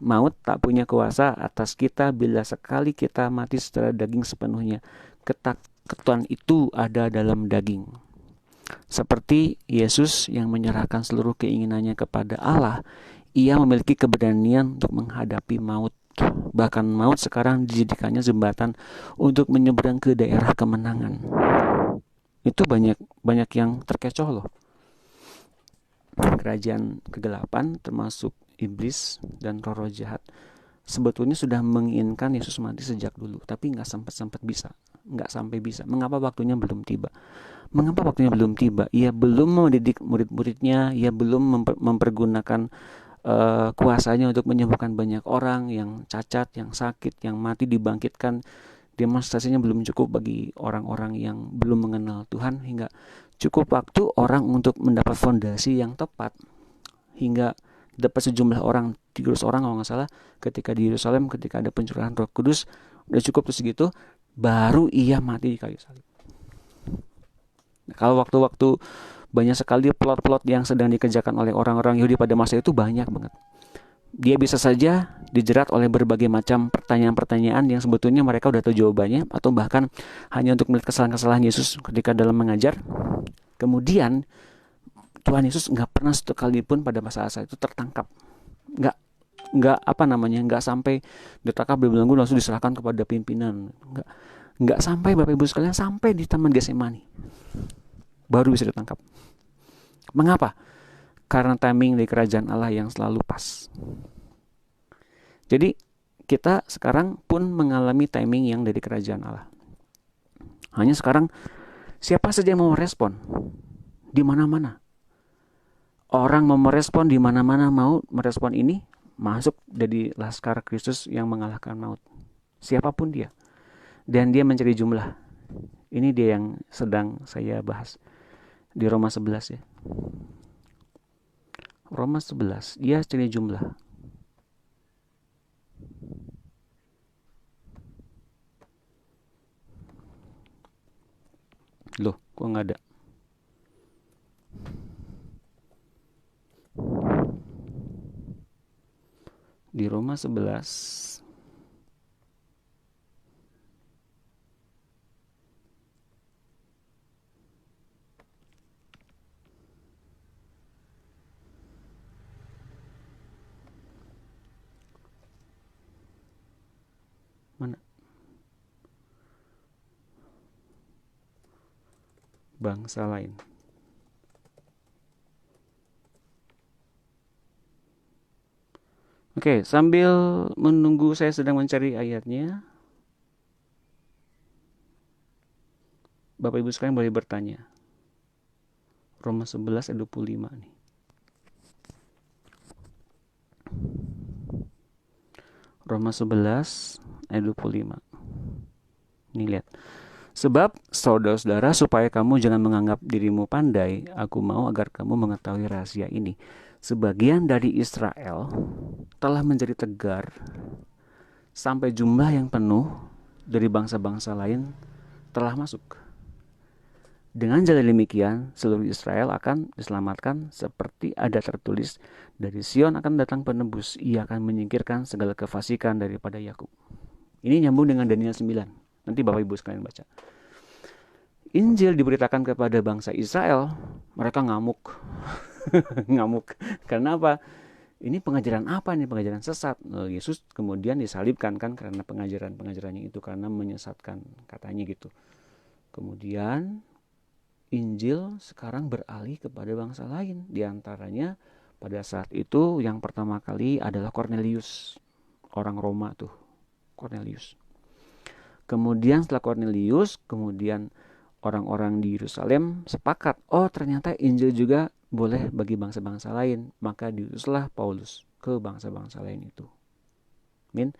Maut tak punya kuasa atas kita bila sekali kita mati secara daging sepenuhnya. Ketakutan itu ada dalam daging. Seperti Yesus yang menyerahkan seluruh keinginannya kepada Allah, ia memiliki keberanian untuk menghadapi maut. Bahkan maut sekarang dijadikannya jembatan untuk menyeberang ke daerah kemenangan. Itu banyak yang terkecoh loh. Kerajaan kegelapan termasuk iblis dan roh-roh jahat sebetulnya sudah menginginkan Yesus mati sejak dulu, tapi nggak sampai bisa. Mengapa waktunya belum tiba? Ia belum mendidik murid-muridnya, ia belum mempergunakan kuasanya untuk menyembuhkan banyak orang yang cacat, yang sakit, yang mati dibangkitkan. Demonstrasinya belum cukup bagi orang-orang yang belum mengenal Tuhan, hingga cukup waktu orang untuk mendapat fondasi yang tepat, hingga dapat sejumlah orang, 300 orang kalau nggak salah, ketika di Yerusalem, ketika ada pencurahan Roh Kudus, udah cukup terus gitu, baru ia mati di kayu salib. Nah, kalau waktu-waktu banyak sekali plot-plot yang sedang dikerjakan oleh orang-orang Yahudi pada masa itu banyak banget. Dia bisa saja dijerat oleh berbagai macam pertanyaan-pertanyaan yang sebetulnya mereka udah tahu jawabannya, atau bahkan hanya untuk melihat kesalahan-kesalahan Yesus ketika dalam mengajar. Kemudian Tuhan Yesus nggak pernah satu kali pun pada masa-masa itu tertangkap. Nggak sampai ditangkap dibelenggu langsung diserahkan kepada pimpinan. Nggak sampai, Bapak Ibu sekalian, sampai di Taman Getsemani baru bisa ditangkap. Mengapa? Karena timing dari kerajaan Allah yang selalu pas. Jadi kita sekarang pun mengalami timing yang dari kerajaan Allah. Hanya sekarang siapa saja yang mau merespon di mana-mana. Orang mau merespon di mana-mana, mau merespon ini, masuk dari laskar Kristus yang mengalahkan maut. Siapapun dia. Dan dia mencari jumlah. Ini dia yang sedang saya bahas di Roma 11 ya. Roma 11, dia cari jumlah. Loh, kok nggak ada? Di Roma 11 mana? Bangsa lain. Oke, sambil menunggu saya sedang mencari ayatnya, Bapak Ibu sekalian boleh bertanya. Roma 11 ayat 25 nih. Roma 11 ayat 25. Nih lihat. Sebab saudara-saudara, supaya kamu jangan menganggap dirimu pandai, aku mau agar kamu mengetahui rahasia ini. Sebagian dari Israel telah menjadi tegar sampai jumlah yang penuh dari bangsa-bangsa lain telah masuk. Dengan jalan demikian, seluruh Israel akan diselamatkan, seperti ada tertulis, dari Sion akan datang penebus, ia akan menyingkirkan segala kefasikan daripada Yakub. Ini nyambung dengan Daniel 9. Nanti Bapak Ibu sekalian baca. Injil diberitakan kepada bangsa Israel, mereka ngamuk. Ngamuk. Karena apa? Ini pengajaran apa nih? Pengajaran sesat. Yesus kemudian disalibkan kan karena pengajarannya itu, karena menyesatkan katanya gitu. Kemudian Injil sekarang beralih kepada bangsa lain. Di antaranya pada saat itu yang pertama kali adalah Cornelius. Orang Roma tuh, Cornelius. Kemudian setelah Cornelius, kemudian orang-orang di Yerusalem sepakat, oh ternyata Injil juga boleh bagi bangsa-bangsa lain. Maka diutuslah Paulus ke bangsa-bangsa lain itu. Amin.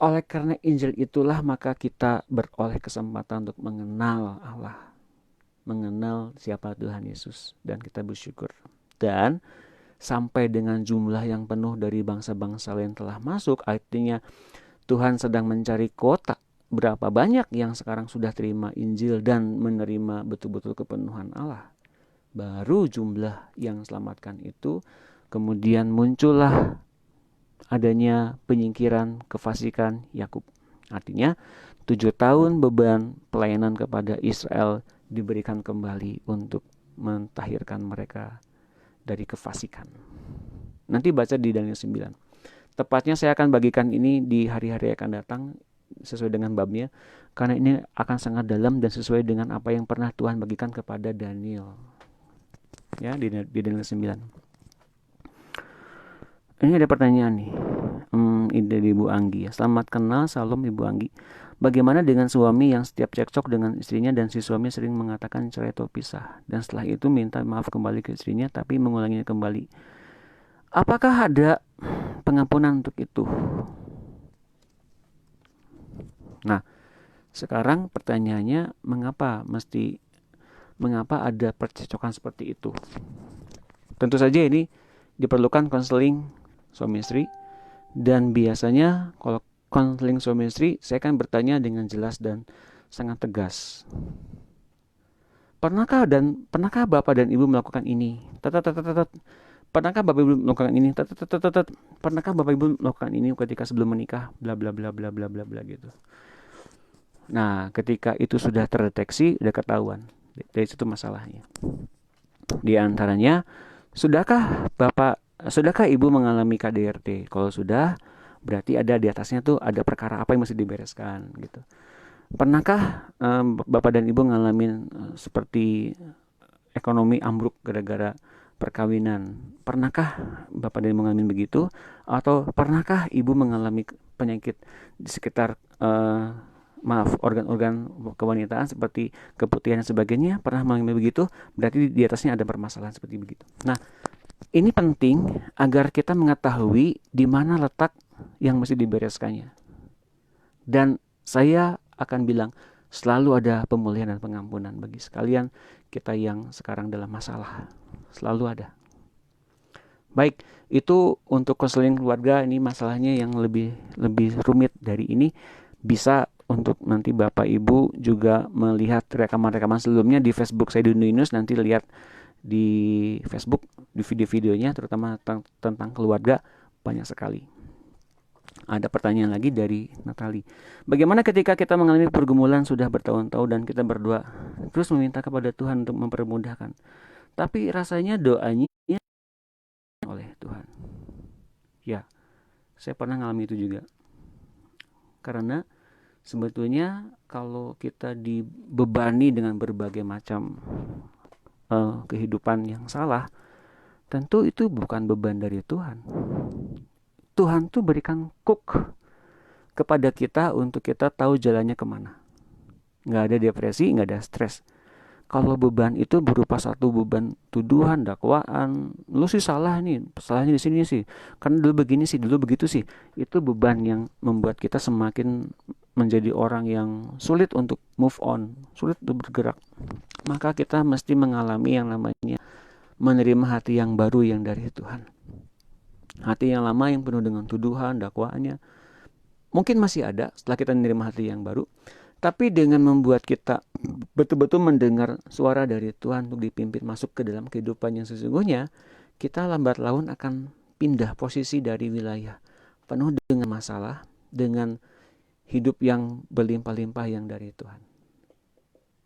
Oleh karena Injil itulah maka kita beroleh kesempatan untuk mengenal Allah, mengenal siapa Tuhan Yesus, dan kita bersyukur. Dan sampai dengan jumlah yang penuh dari bangsa-bangsa lain telah masuk, artinya Tuhan sedang mencari kota berapa banyak yang sekarang sudah terima Injil dan menerima betul-betul kepenuhan Allah. Baru jumlah yang selamatkan itu kemudian muncullah adanya penyingkiran kefasikan Yakub. Artinya 7 tahun beban pelayanan kepada Israel diberikan kembali untuk mentahirkan mereka dari kefasikan. Nanti baca di Daniel 9. Tepatnya saya akan bagikan ini di hari-hari yang akan datang sesuai dengan babnya, karena ini akan sangat dalam dan sesuai dengan apa yang pernah Tuhan bagikan kepada Daniel. Ya, di Daniel 9. Ini ada pertanyaan nih. Dari Ibu Anggi ya. Selamat kenal, salam Ibu Anggi. Bagaimana dengan suami yang setiap cekcok dengan istrinya dan si suami sering mengatakan cerai atau pisah, dan setelah itu minta maaf kembali ke istrinya tapi mengulanginya kembali? Apakah ada pengampunan untuk itu? Nah, sekarang pertanyaannya, mengapa ada percecokan seperti itu? Tentu saja ini diperlukan konseling suami istri, dan biasanya kalau konseling suami istri saya kan bertanya dengan jelas dan sangat tegas. Pernahkah Bapak dan Ibu melakukan ini? Pernahkah Bapak Ibu melakukan ini? Pernahkah Bapak Ibu melakukan ini ketika sebelum menikah? Bla bla bla bla bla bla bla gitu. Nah, ketika itu sudah terdeteksi, sudah ketahuan. Dari situ masalahnya. Di antaranya, sudahkah Ibu mengalami KDRT? Kalau sudah, berarti ada di atasnya tuh ada perkara apa yang mesti dibereskan gitu. Pernahkah Bapak dan Ibu ngalamin seperti ekonomi ambruk gara-gara perkawinan? Pernahkah Bapak dan Ibu ngalamin begitu? Atau pernahkah Ibu mengalami penyakit di sekitar organ-organ kewanitaan seperti keputihan dan sebagainya? Pernah mengalami begitu? Berarti di atasnya ada permasalahan seperti begitu. Nah, ini penting agar kita mengetahui di mana letak yang mesti dibereskannya. Dan saya akan bilang, selalu ada pemulihan dan pengampunan bagi sekalian kita yang sekarang dalam masalah. Selalu ada. Baik, itu untuk konseling keluarga. Ini masalahnya yang lebih rumit dari ini. Bisa untuk nanti Bapak Ibu juga melihat rekaman-rekaman sebelumnya di Facebook saya Dunia News. Nanti lihat di Facebook, di video-videonya terutama tentang keluarga, banyak sekali. Ada pertanyaan lagi dari Natali. Bagaimana ketika kita mengalami pergumulan sudah bertahun-tahun dan kita berdoa terus meminta kepada Tuhan untuk mempermudahkan, tapi rasanya doanya oleh Tuhan? Ya, saya pernah mengalami itu juga. Karena sebetulnya kalau kita dibebani dengan berbagai macam kehidupan yang salah, tentu itu bukan beban dari Tuhan. Tuhan tuh berikan cook kepada kita untuk kita tahu jalannya kemana. Nggak ada depresi, nggak ada stres. Kalau beban itu berupa satu beban tuduhan, dakwaan, lu sih salah nih, salahnya di sini sih, karena dulu begini sih, dulu begitu sih, itu beban yang membuat kita semakin menjadi orang yang sulit untuk move on, sulit untuk bergerak. Maka kita mesti mengalami yang namanya menerima hati yang baru yang dari Tuhan. Hati yang lama yang penuh dengan tuduhan, dakwaannya mungkin masih ada setelah kita menerima hati yang baru. Tapi dengan membuat kita betul-betul mendengar suara dari Tuhan untuk dipimpin masuk ke dalam kehidupan yang sesungguhnya, kita lambat laun akan pindah posisi dari wilayah penuh dengan masalah, dengan hidup yang berlimpah-limpah yang dari Tuhan.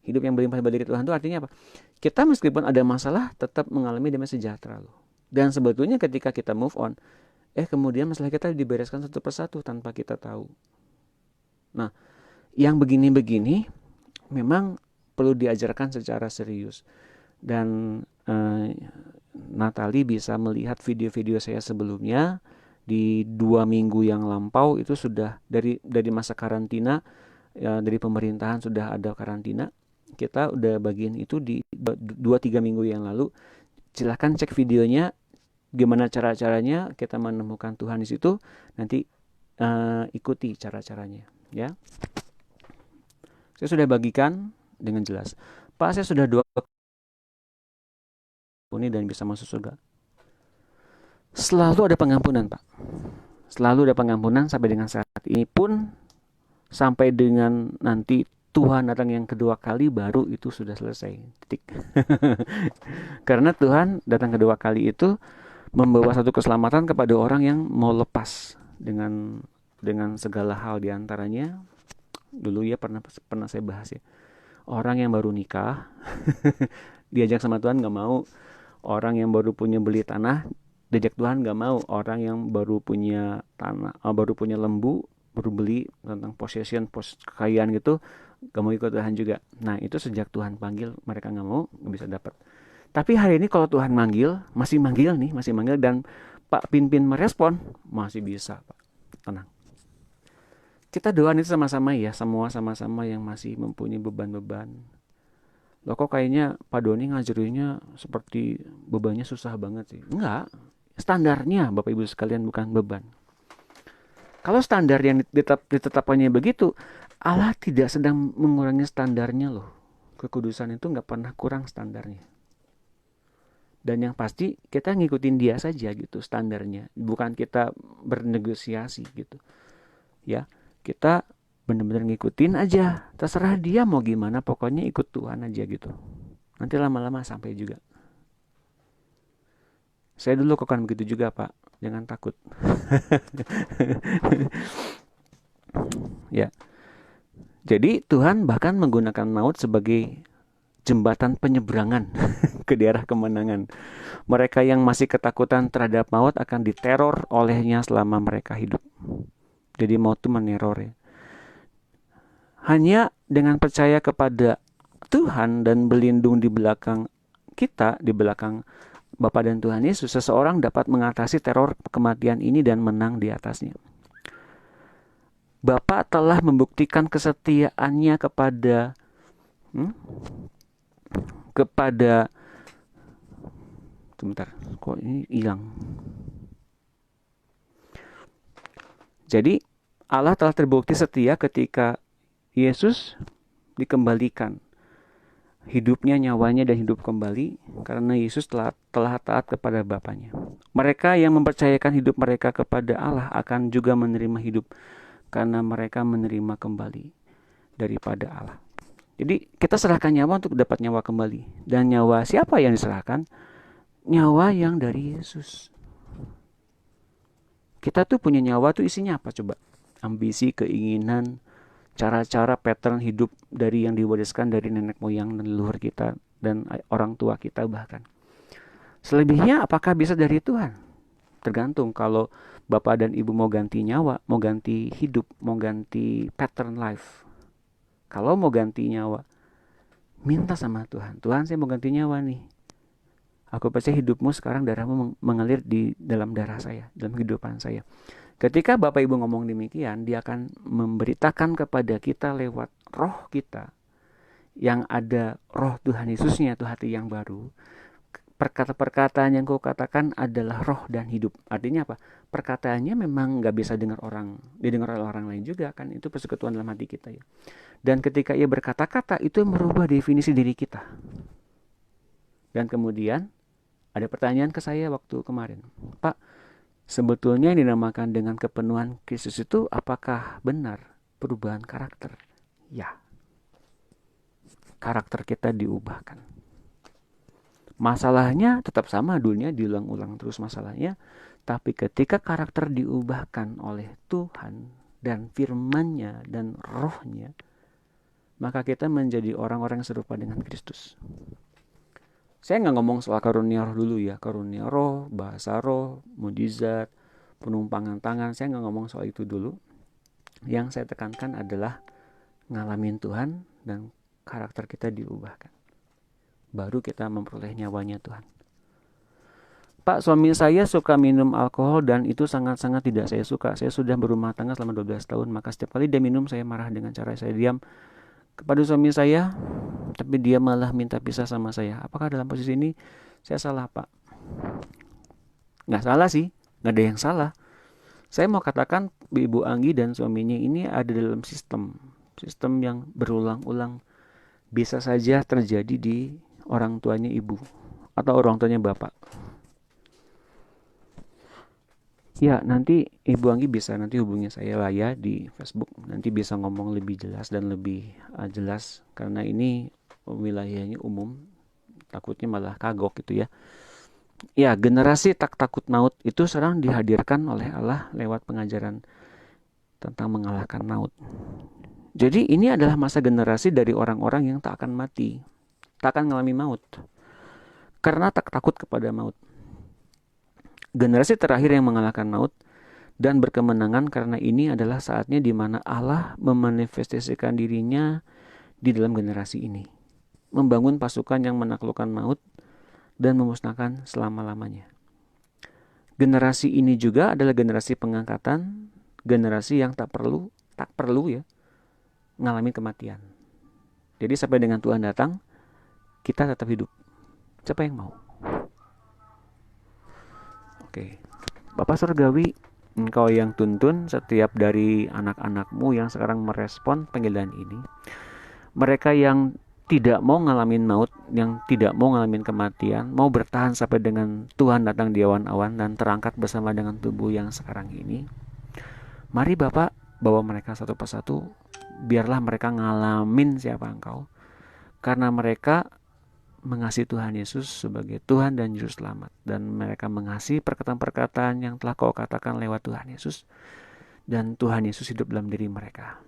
Hidup yang berlimpah-limpah dari Tuhan itu artinya apa? Kita meskipun ada masalah tetap mengalami damai sejahtera loh. Dan sebetulnya ketika kita move on, kemudian masalah kita dibereskan satu persatu tanpa kita tahu. Nah, yang begini-begini memang perlu diajarkan secara serius. Dan Natali bisa melihat video-video saya sebelumnya di 2 minggu yang lampau itu sudah dari masa karantina, ya, dari pemerintahan sudah ada karantina. Kita udah bagian itu di 2-3 minggu yang lalu. Silahkan cek videonya, gimana cara-caranya kita menemukan Tuhan di situ. Nanti ikuti cara-caranya, ya. Saya sudah bagikan dengan jelas. Pak, saya sudah 2 ini dan bisa masuk surga. Selalu ada pengampunan, Pak. Selalu ada pengampunan sampai dengan saat ini pun, sampai dengan nanti Tuhan datang yang kedua kali, baru itu sudah selesai. Titik. Karena Tuhan datang kedua kali itu membawa satu keselamatan kepada orang yang mau lepas dengan segala hal, diantaranya dulu ya pernah saya bahas ya, orang yang baru nikah diajak sama Tuhan nggak mau, orang yang baru punya beli tanah diajak Tuhan nggak mau, orang yang baru punya tanah, baru punya lembu, baru beli tentang possession, kekayaan gitu, nggak mau ikut Tuhan juga. Nah itu sejak Tuhan panggil mereka nggak mau, nggak bisa dapat. Tapi hari ini kalau Tuhan masih manggil dan Pak Pinpin merespon, masih bisa, Pak. Tenang. Kita doa itu sama-sama ya, semua sama-sama yang masih mempunyai beban-beban. Loh kok kayaknya Pak Doni ngajarinnya seperti bebannya susah banget sih. Enggak, standarnya Bapak Ibu sekalian bukan beban. Kalau standar yang ditetapkannya begitu, Allah tidak sedang mengurangi standarnya loh. Kekudusan itu nggak pernah kurang standarnya. Dan yang pasti kita ngikutin dia saja gitu standarnya, bukan kita bernegosiasi gitu. Ya, kita benar-benar ngikutin aja, terserah dia mau gimana, pokoknya ikut Tuhan aja gitu. Nanti lama-lama sampai juga. Saya dulu kok kan begitu juga, Pak. Jangan takut. Ya. Jadi Tuhan bahkan menggunakan maut sebagai jembatan penyeberangan ke daerah kemenangan. Mereka yang masih ketakutan terhadap maut akan diteror olehnya selama mereka hidup. Jadi maut itu meneror ya. Hanya dengan percaya kepada Tuhan dan berlindung di belakang kita, di belakang Bapa dan Tuhan Yesus, seseorang dapat mengatasi teror kematian ini dan menang di atasnya. Bapa telah membuktikan kesetiaannya kepada sebentar, kok ini hilang. Jadi Allah telah terbukti setia ketika Yesus dikembalikan hidupnya, nyawanya dan hidup kembali karena Yesus telah taat kepada Bapanya. Mereka yang mempercayakan hidup mereka kepada Allah akan juga menerima hidup karena mereka menerima kembali daripada Allah. Jadi kita serahkan nyawa untuk dapat nyawa kembali. Dan nyawa siapa yang diserahkan? Nyawa yang dari Yesus. Kita tuh punya nyawa tuh isinya apa coba? Ambisi, keinginan, cara-cara pattern hidup dari yang diwariskan dari nenek moyang dan leluhur kita dan orang tua kita bahkan. Selebihnya apakah bisa dari Tuhan? Tergantung. Kalau Bapak dan Ibu mau ganti nyawa, mau ganti hidup, mau ganti pattern life. Kalau mau ganti nyawa, minta sama Tuhan. Tuhan, saya mau ganti nyawa nih. Aku percaya hidupmu sekarang darahmu mengalir di dalam darah saya, dalam kehidupan saya. Ketika Bapak Ibu ngomong demikian, dia akan memberitakan kepada kita lewat roh kita yang ada roh Tuhan Yesusnya, itu hati yang baru. Perkataan yang kau katakan adalah roh dan hidup. Artinya apa? Perkataannya memang gak bisa didengar oleh orang lain juga kan. Itu persekutuan dalam hati kita ya. Dan ketika ia berkata-kata, itu merubah definisi diri kita. Dan kemudian ada pertanyaan ke saya waktu kemarin. Pak, sebetulnya yang dinamakan dengan kepenuhan Kristus itu apakah benar perubahan karakter? Ya. Karakter kita diubahkan. Masalahnya tetap sama, dunia diulang-ulang terus masalahnya. Tapi ketika karakter diubahkan oleh Tuhan dan firman-Nya dan roh-Nya, maka kita menjadi orang-orang yang serupa dengan Kristus. Saya nggak ngomong soal karunia roh dulu ya. Karunia roh, bahasa roh, mujizat, penumpangan tangan. Saya nggak ngomong soal itu dulu. Yang saya tekankan adalah ngalamin Tuhan dan karakter kita diubahkan. Baru kita memperoleh nyawanya Tuhan. Pak, suami saya suka minum alkohol dan itu sangat-sangat tidak saya suka. Saya sudah berumah tangga selama 12 tahun, maka setiap kali dia minum saya marah dengan cara saya diam kepada suami saya, tapi dia malah minta pisah sama saya. Apakah dalam posisi ini saya salah, Pak? Nggak salah sih, nggak ada yang salah. Saya mau katakan Ibu Anggi dan suaminya ini ada dalam sistem yang berulang-ulang. Bisa saja terjadi di orang tuanya ibu atau orang tuanya bapak. Ya, nanti Ibu Anggi bisa nanti hubungi saya lah ya di Facebook. Nanti bisa ngomong lebih jelas dan lebih jelas karena ini wilayahnya umum. Takutnya malah kagok gitu ya. Ya, generasi tak takut maut itu sekarang dihadirkan oleh Allah lewat pengajaran tentang mengalahkan maut. Jadi ini adalah masa generasi dari orang-orang yang tak akan mati, tak akan mengalami maut. Karena tak takut kepada maut. Generasi terakhir yang mengalahkan maut dan berkemenangan karena ini adalah saatnya di mana Allah memanifestasikan dirinya di dalam generasi ini. Membangun pasukan yang menaklukkan maut dan memusnahkan selama-lamanya. Generasi ini juga adalah generasi pengangkatan, generasi yang tak perlu ya, ngalami kematian. Jadi sampai dengan Tuhan datang, kita tetap hidup. Siapa yang mau? Oke. Bapak Surgawi, engkau yang tuntun setiap dari anak-anakmu yang sekarang merespon panggilan ini. Mereka yang tidak mau ngalamin maut, yang tidak mau ngalamin kematian, mau bertahan sampai dengan Tuhan datang di awan-awan dan terangkat bersama dengan tubuh yang sekarang ini. Mari Bapak bawa mereka satu persatu, biarlah mereka ngalamin siapa engkau. Karena mereka mengasihi Tuhan Yesus sebagai Tuhan dan Juru Selamat. Dan mereka mengasihi perkataan-perkataan yang telah kau katakan lewat Tuhan Yesus. Dan Tuhan Yesus hidup dalam diri mereka.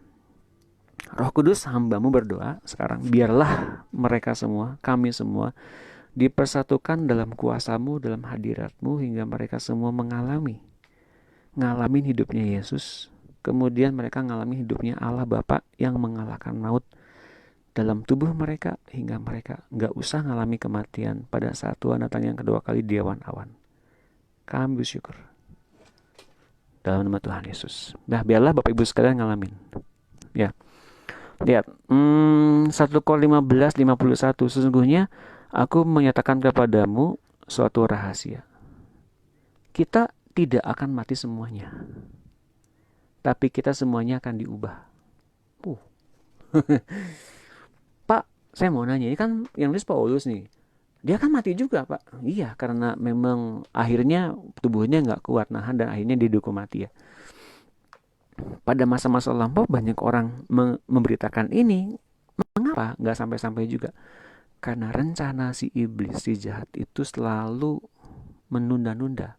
Roh Kudus, hamba-Mu berdoa sekarang, biarlah mereka semua, kami semua, dipersatukan dalam kuasa-Mu, dalam hadirat-Mu, hingga mereka semua ngalamin hidupnya Yesus. Kemudian mereka ngalamin hidupnya Allah Bapa yang mengalahkan maut dalam tubuh mereka, hingga mereka gak usah ngalami kematian pada saat Tuhan datang yang kedua kali di awan-awan. Kami bersyukur dalam nama Tuhan Yesus. Nah, biarlah Bapak Ibu sekalian ngalamin. Ya, lihat 1 Kor 15:51, sesungguhnya aku menyatakan kepadamu suatu rahasia. Kita tidak akan mati semuanya, tapi kita semuanya akan diubah. Pak, saya mau nanya, ini kan yang nulis Paulus nih, dia kan mati juga Pak. Iya, karena memang akhirnya tubuhnya gak kuat nahan dan akhirnya dihukum mati ya. Pada masa-masa lampau banyak orang memberitakan ini. Mengapa gak sampai-sampai juga? Karena rencana si iblis, si jahat itu selalu menunda-nunda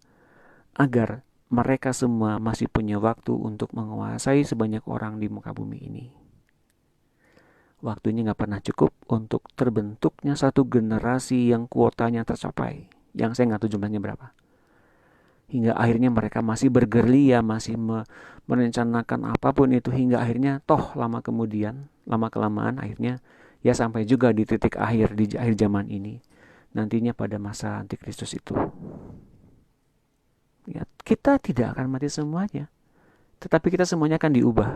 agar mereka semua masih punya waktu untuk menguasai sebanyak orang di muka bumi ini. Waktunya gak pernah cukup untuk terbentuknya satu generasi yang kuotanya tercapai. Yang saya gak tahu jumlahnya berapa. Hingga akhirnya mereka masih bergerilya, masih merencanakan apapun itu. Hingga akhirnya lama kelamaan akhirnya ya sampai juga di titik akhir, di akhir zaman ini. Nantinya pada masa Antikristus itu. Ya, kita tidak akan mati semuanya. Tetapi kita semuanya akan diubah.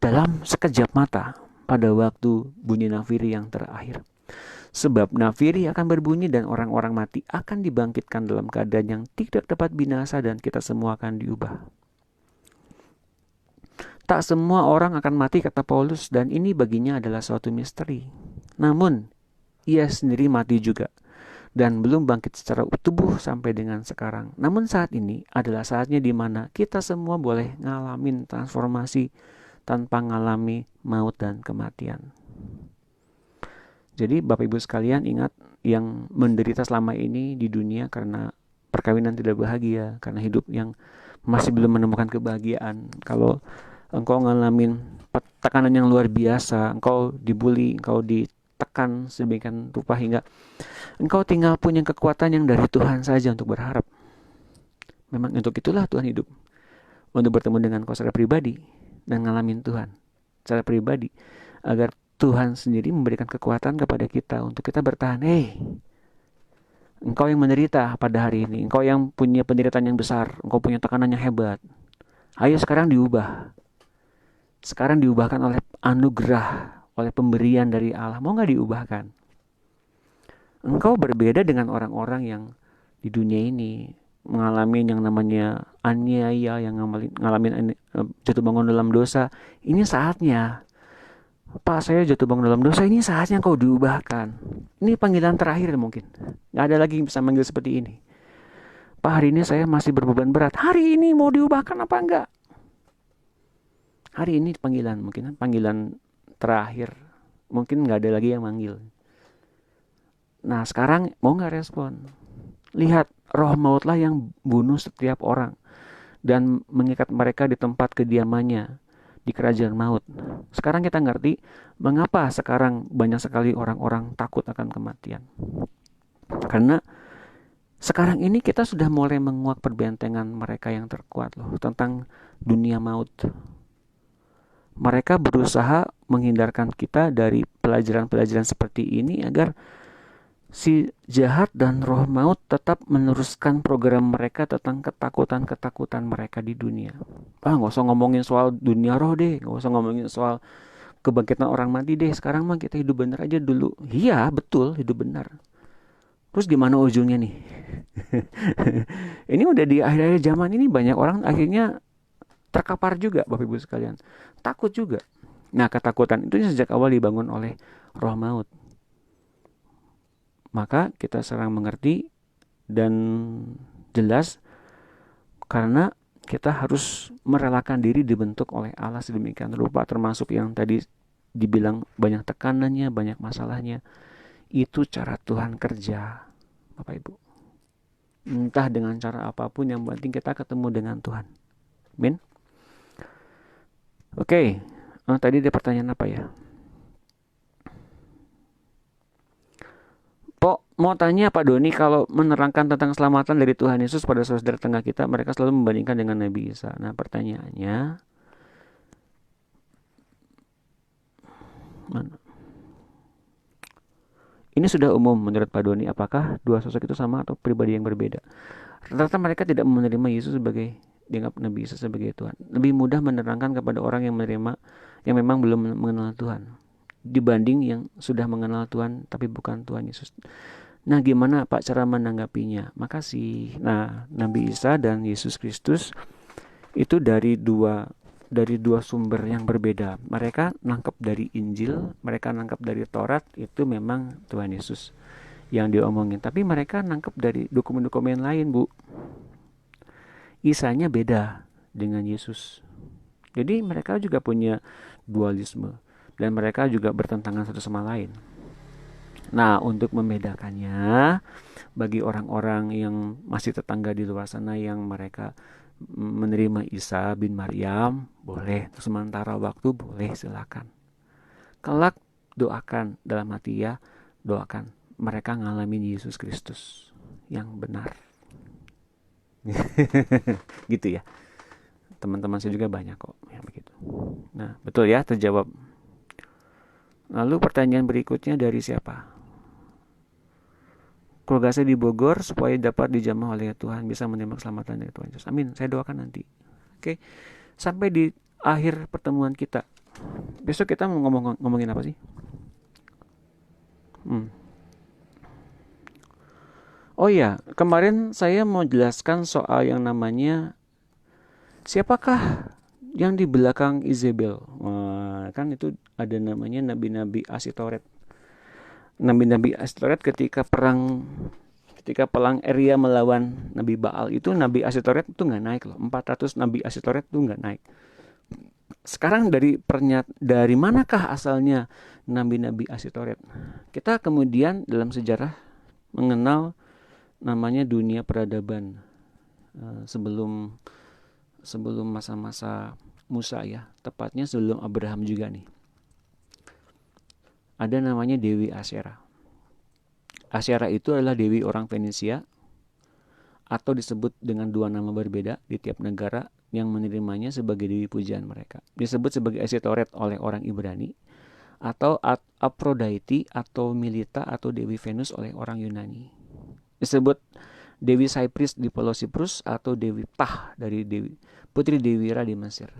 Dalam sekejap mata. Pada waktu bunyi nafiri yang terakhir. Sebab nafiri akan berbunyi dan orang-orang mati akan dibangkitkan dalam keadaan yang tidak dapat binasa dan kita semua akan diubah. Tak semua orang akan mati, kata Paulus, dan ini baginya adalah suatu misteri. Namun, ia sendiri mati juga dan belum bangkit secara tubuh sampai dengan sekarang. Namun saat ini adalah saatnya di mana kita semua boleh ngalamin transformasi tanpa ngalami maut dan kematian. Jadi Bapak Ibu sekalian ingat, yang menderita selama ini di dunia karena perkawinan tidak bahagia, karena hidup yang masih belum menemukan kebahagiaan. Kalau engkau ngalamin tekanan yang luar biasa, engkau dibully, engkau ditekan sedemikian rupa hingga engkau tinggal punya kekuatan yang dari Tuhan saja untuk berharap. Memang untuk itulah Tuhan hidup. Untuk bertemu dengan kau secara pribadi dan ngalamin Tuhan secara pribadi, agar Tuhan sendiri memberikan kekuatan kepada kita untuk kita bertahan. Engkau yang menderita pada hari ini, engkau yang punya penderitaan yang besar, engkau punya tekanan yang hebat. Ayo sekarang diubah. Sekarang diubahkan oleh anugerah, oleh pemberian dari Allah. Mau gak diubahkan? Engkau berbeda dengan orang-orang yang di dunia ini mengalami yang namanya aniaya, yang ngalamin jatuh bangun dalam dosa. Ini saatnya. Pak, saya jatuh bangun dalam dosa, ini saatnya kau diubahkan. Ini panggilan terakhir mungkin. Gak ada lagi yang bisa manggil seperti ini. Pak, hari ini saya masih berbeban berat. Hari ini mau diubahkan apa enggak? Hari ini panggilan, mungkin panggilan terakhir. Mungkin gak ada lagi yang manggil. Nah, sekarang mau gak respon? Lihat, roh mautlah yang bunuh setiap orang dan mengikat mereka di tempat kediamannya, di kerajaan maut. Sekarang kita ngerti mengapa sekarang banyak sekali orang-orang takut akan kematian. Karena sekarang ini kita sudah mulai menguak perbentengan mereka yang terkuat loh tentang dunia maut. Mereka berusaha menghindarkan kita dari pelajaran-pelajaran seperti ini agar si jahat dan roh maut tetap meneruskan program mereka tentang ketakutan-ketakutan mereka di dunia. Gak usah ngomongin soal dunia roh deh, gak usah ngomongin soal kebangkitan orang mati deh. Sekarang mah kita hidup benar aja dulu. Iya, betul, hidup benar. Terus gimana ujungnya nih? Ini udah di akhir-akhir zaman ini banyak orang akhirnya terkapar juga, Bapak Ibu sekalian. Takut juga. Nah, ketakutan itu sejak awal dibangun oleh roh maut. Maka kita sekarang mengerti dan jelas karena kita harus merelakan diri dibentuk oleh Allah sedemikian rupa, termasuk yang tadi dibilang banyak tekanannya, banyak masalahnya. Itu cara Tuhan kerja, Bapak Ibu. Entah dengan cara apapun, yang penting kita ketemu dengan Tuhan. Amin. Oke, tadi ada pertanyaan apa ya? Mau tanya Pak Doni, kalau menerangkan tentang keselamatan dari Tuhan Yesus pada saudara tengah kita, mereka selalu membandingkan dengan Nabi Isa. Nah, pertanyaannya, mana? Ini sudah umum menurut Pak Doni, apakah dua sosok itu sama atau pribadi yang berbeda? Rata-rata mereka tidak menerima Yesus sebagai dianggap Nabi Isa sebagai Tuhan. Lebih mudah menerangkan kepada orang yang menerima, yang memang belum mengenal Tuhan, dibanding yang sudah mengenal Tuhan tapi bukan Tuhan Yesus. Nah, gimana Pak cara menanggapinya? Makasih. Nah, Nabi Isa dan Yesus Kristus itu dari dua sumber yang berbeda. Mereka nangkep dari Injil, mereka nangkep dari Taurat, itu memang Tuhan Yesus yang diomongin. Tapi mereka nangkep dari dokumen-dokumen lain, Bu. Isanya beda dengan Yesus. Jadi mereka juga punya dualisme dan mereka juga bertentangan satu sama lain. Nah, untuk membedakannya, bagi orang-orang yang masih tetangga di luar sana yang mereka menerima Isa bin Maryam, boleh sementara waktu, boleh silakan. Kelak doakan dalam hati ya, doakan mereka ngalamin Yesus Kristus yang benar. Gitu ya. Teman-teman saya juga banyak kok yang begitu. Nah, betul ya, terjawab. Lalu pertanyaan berikutnya dari siapa? Keluarga saya di Bogor supaya dapat dijamah oleh Tuhan, bisa menerima keselamatan dari Tuhan Yesus. Amin. Saya doakan nanti. Oke. Sampai di akhir pertemuan kita. Besok kita mau ngomongin apa sih? Oh iya, kemarin saya mau jelaskan soal yang namanya siapakah yang di belakang Izebel. Kan itu ada namanya nabi-nabi Asitoret. Nabi-nabi Asitoret ketika perang Eria melawan Nabi Baal itu, Nabi Asitoret itu nggak naik loh. 400 Nabi Asitoret itu nggak naik. Sekarang dari manakah asalnya nabi-nabi Asitoret? Kita kemudian dalam sejarah mengenal namanya dunia peradaban sebelum masa-masa Musa ya, tepatnya sebelum Abraham juga nih. Ada namanya Dewi Asyera. Asyera itu adalah dewi orang Fenisia, atau disebut dengan dua nama berbeda di tiap negara yang menerimanya sebagai dewi pujian mereka. Disebut sebagai Asitoret oleh orang Ibrani, atau Aphrodite atau Milita atau Dewi Venus oleh orang Yunani. Disebut Dewi Cyprus di Pulau Siprus atau Dewi Ptah dari Putri Dewi Ra di Mesir.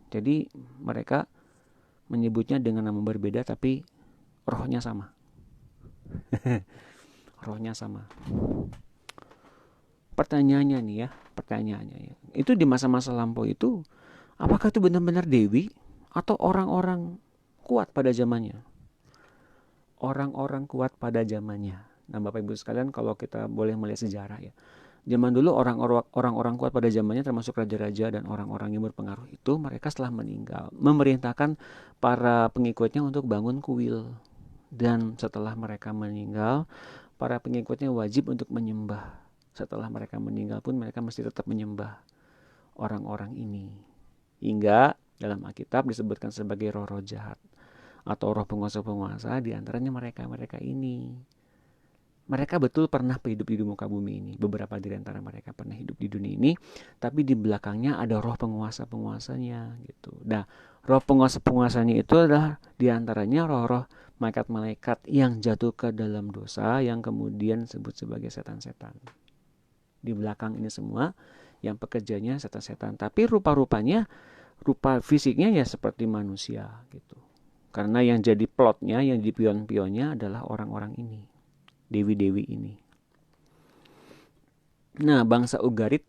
Jadi mereka menyebutnya dengan nama berbeda tapi rohnya sama. Rohnya sama. Pertanyaannya nih ya, itu di masa-masa lampau itu apakah itu benar-benar dewi atau orang-orang kuat pada zamannya? Orang-orang kuat pada zamannya. Nah, Bapak Ibu sekalian, kalau kita boleh melihat sejarah ya, zaman dulu orang-orang kuat pada zamannya termasuk raja-raja dan orang-orang yang berpengaruh itu, mereka setelah meninggal memerintahkan para pengikutnya untuk bangun kuil. Dan setelah mereka meninggal, para pengikutnya wajib untuk menyembah. Setelah mereka meninggal pun mereka mesti tetap menyembah orang-orang ini. Hingga dalam Alkitab disebutkan sebagai roh-roh jahat atau roh penguasa-penguasa, di antaranya mereka ini. Mereka betul pernah hidup di muka bumi ini. Beberapa di antara mereka pernah hidup di dunia ini, tapi di belakangnya ada roh penguasa-penguasanya gitu. Nah, roh penguasa-penguasanya itu adalah di antaranya roh-roh malaikat-malaikat yang jatuh ke dalam dosa, yang kemudian disebut sebagai setan-setan. Di belakang ini semua yang pekerjanya setan-setan, tapi rupa-rupanya, rupa fisiknya ya seperti manusia gitu. Karena yang jadi plotnya, yang jadi pion-pionnya adalah orang-orang ini, dewi-dewi ini. Nah, bangsa Ugarit,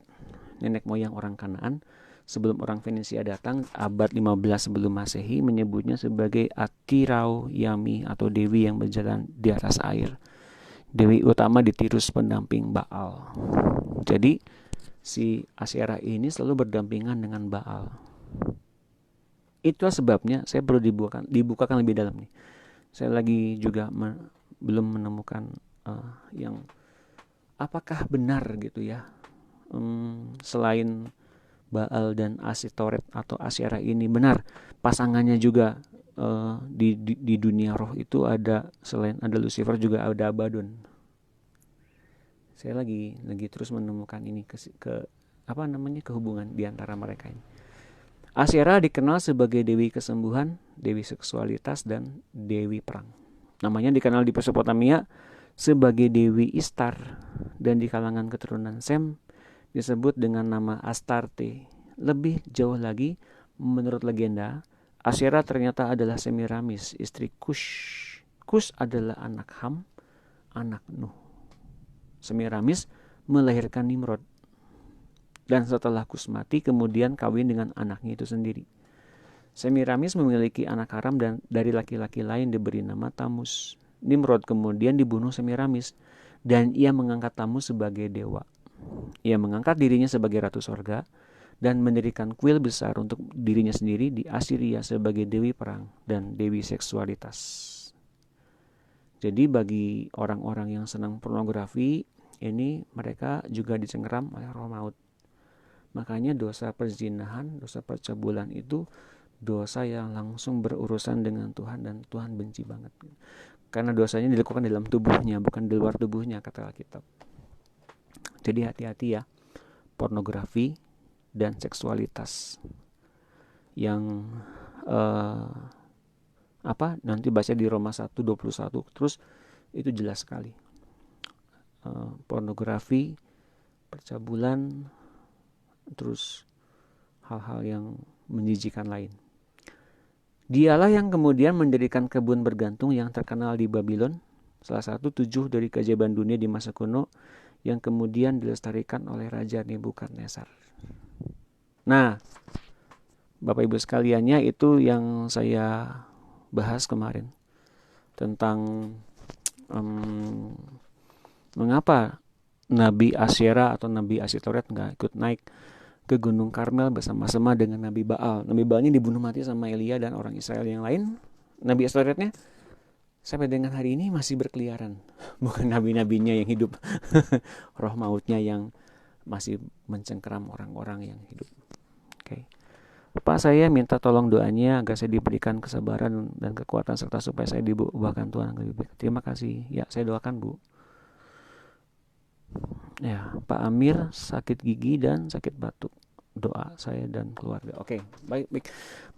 nenek moyang orang Kanaan, sebelum orang Fenisia datang, abad 15 sebelum Masehi, menyebutnya sebagai Atirau Yami atau dewi yang berjalan di atas air. Dewi utama di Tirus, pendamping Baal. Jadi si Asyera ini selalu berdampingan dengan Baal. Itulah sebabnya saya perlu dibukakan lebih dalam nih. Saya lagi juga belum menemukan yang apakah benar gitu ya, selain Baal dan Asitoret atau Asyera ini benar pasangannya juga di dunia roh itu ada, selain ada Lucifer juga ada Abaddon. Saya lagi terus menemukan ini kehubungan di antara mereka ini. Asyera dikenal sebagai dewi kesembuhan, dewi seksualitas, dan dewi perang. Namanya dikenal di Mesopotamia sebagai Dewi Istar, dan di kalangan keturunan Sem disebut dengan nama Astarte. Lebih jauh lagi, menurut legenda, Asyera ternyata adalah Semiramis, istri Kush. Kush adalah anak Ham, anak Nuh. Semiramis melahirkan Nimrod. Dan setelah Kush mati, kemudian kawin dengan anaknya itu sendiri. Semiramis memiliki anak haram dan dari laki-laki lain diberi nama Tamus. Nimrod kemudian dibunuh Semiramis dan ia mengangkat Tamus sebagai dewa. Ia mengangkat dirinya sebagai ratu sorga dan mendirikan kuil besar untuk dirinya sendiri di Assyria sebagai dewi perang dan dewi seksualitas. Jadi bagi orang-orang yang senang pornografi, ini mereka juga dicengkeram oleh roh maut. Makanya dosa perzinahan, dosa percabulan itu dosa yang langsung berurusan dengan Tuhan dan Tuhan benci banget. Karena dosanya dilakukan dalam tubuhnya, bukan di luar tubuhnya, kata Alkitab. Jadi hati-hati ya, pornografi dan seksualitas yang nanti baca di Roma 1:21 terus itu jelas sekali. Pornografi, percabulan, terus hal-hal yang menjijikan lain. Dialah yang kemudian mendirikan kebun bergantung yang terkenal di Babylon, salah satu 7 dari keajaiban dunia di masa kuno yang kemudian dilestarikan oleh Raja Nebukadnezar. Nah, Bapak Ibu sekaliannya, itu yang saya bahas kemarin tentang mengapa Nabi Asyera atau Nabi Asitoret nggak ikut naik ke Gunung Karmel bersama-sama dengan Nabi Baal. Nabi Baalnya dibunuh mati sama Elia dan orang Israel yang lain. Nabi Asitoretnya sampai dengan hari ini masih berkeliaran. Bukan nabi-nabinya yang hidup. Roh mautnya yang masih mencengkeram orang-orang yang hidup. Oke. Bapak, saya minta tolong doanya agar saya diberikan kesabaran dan kekuatan serta supaya saya diubahkan Tuhan lebih baik. Terima kasih. Ya, saya doakan, Bu. Ya, Pak Amir sakit gigi dan sakit batuk. Doa saya dan keluarga. Oke, baik.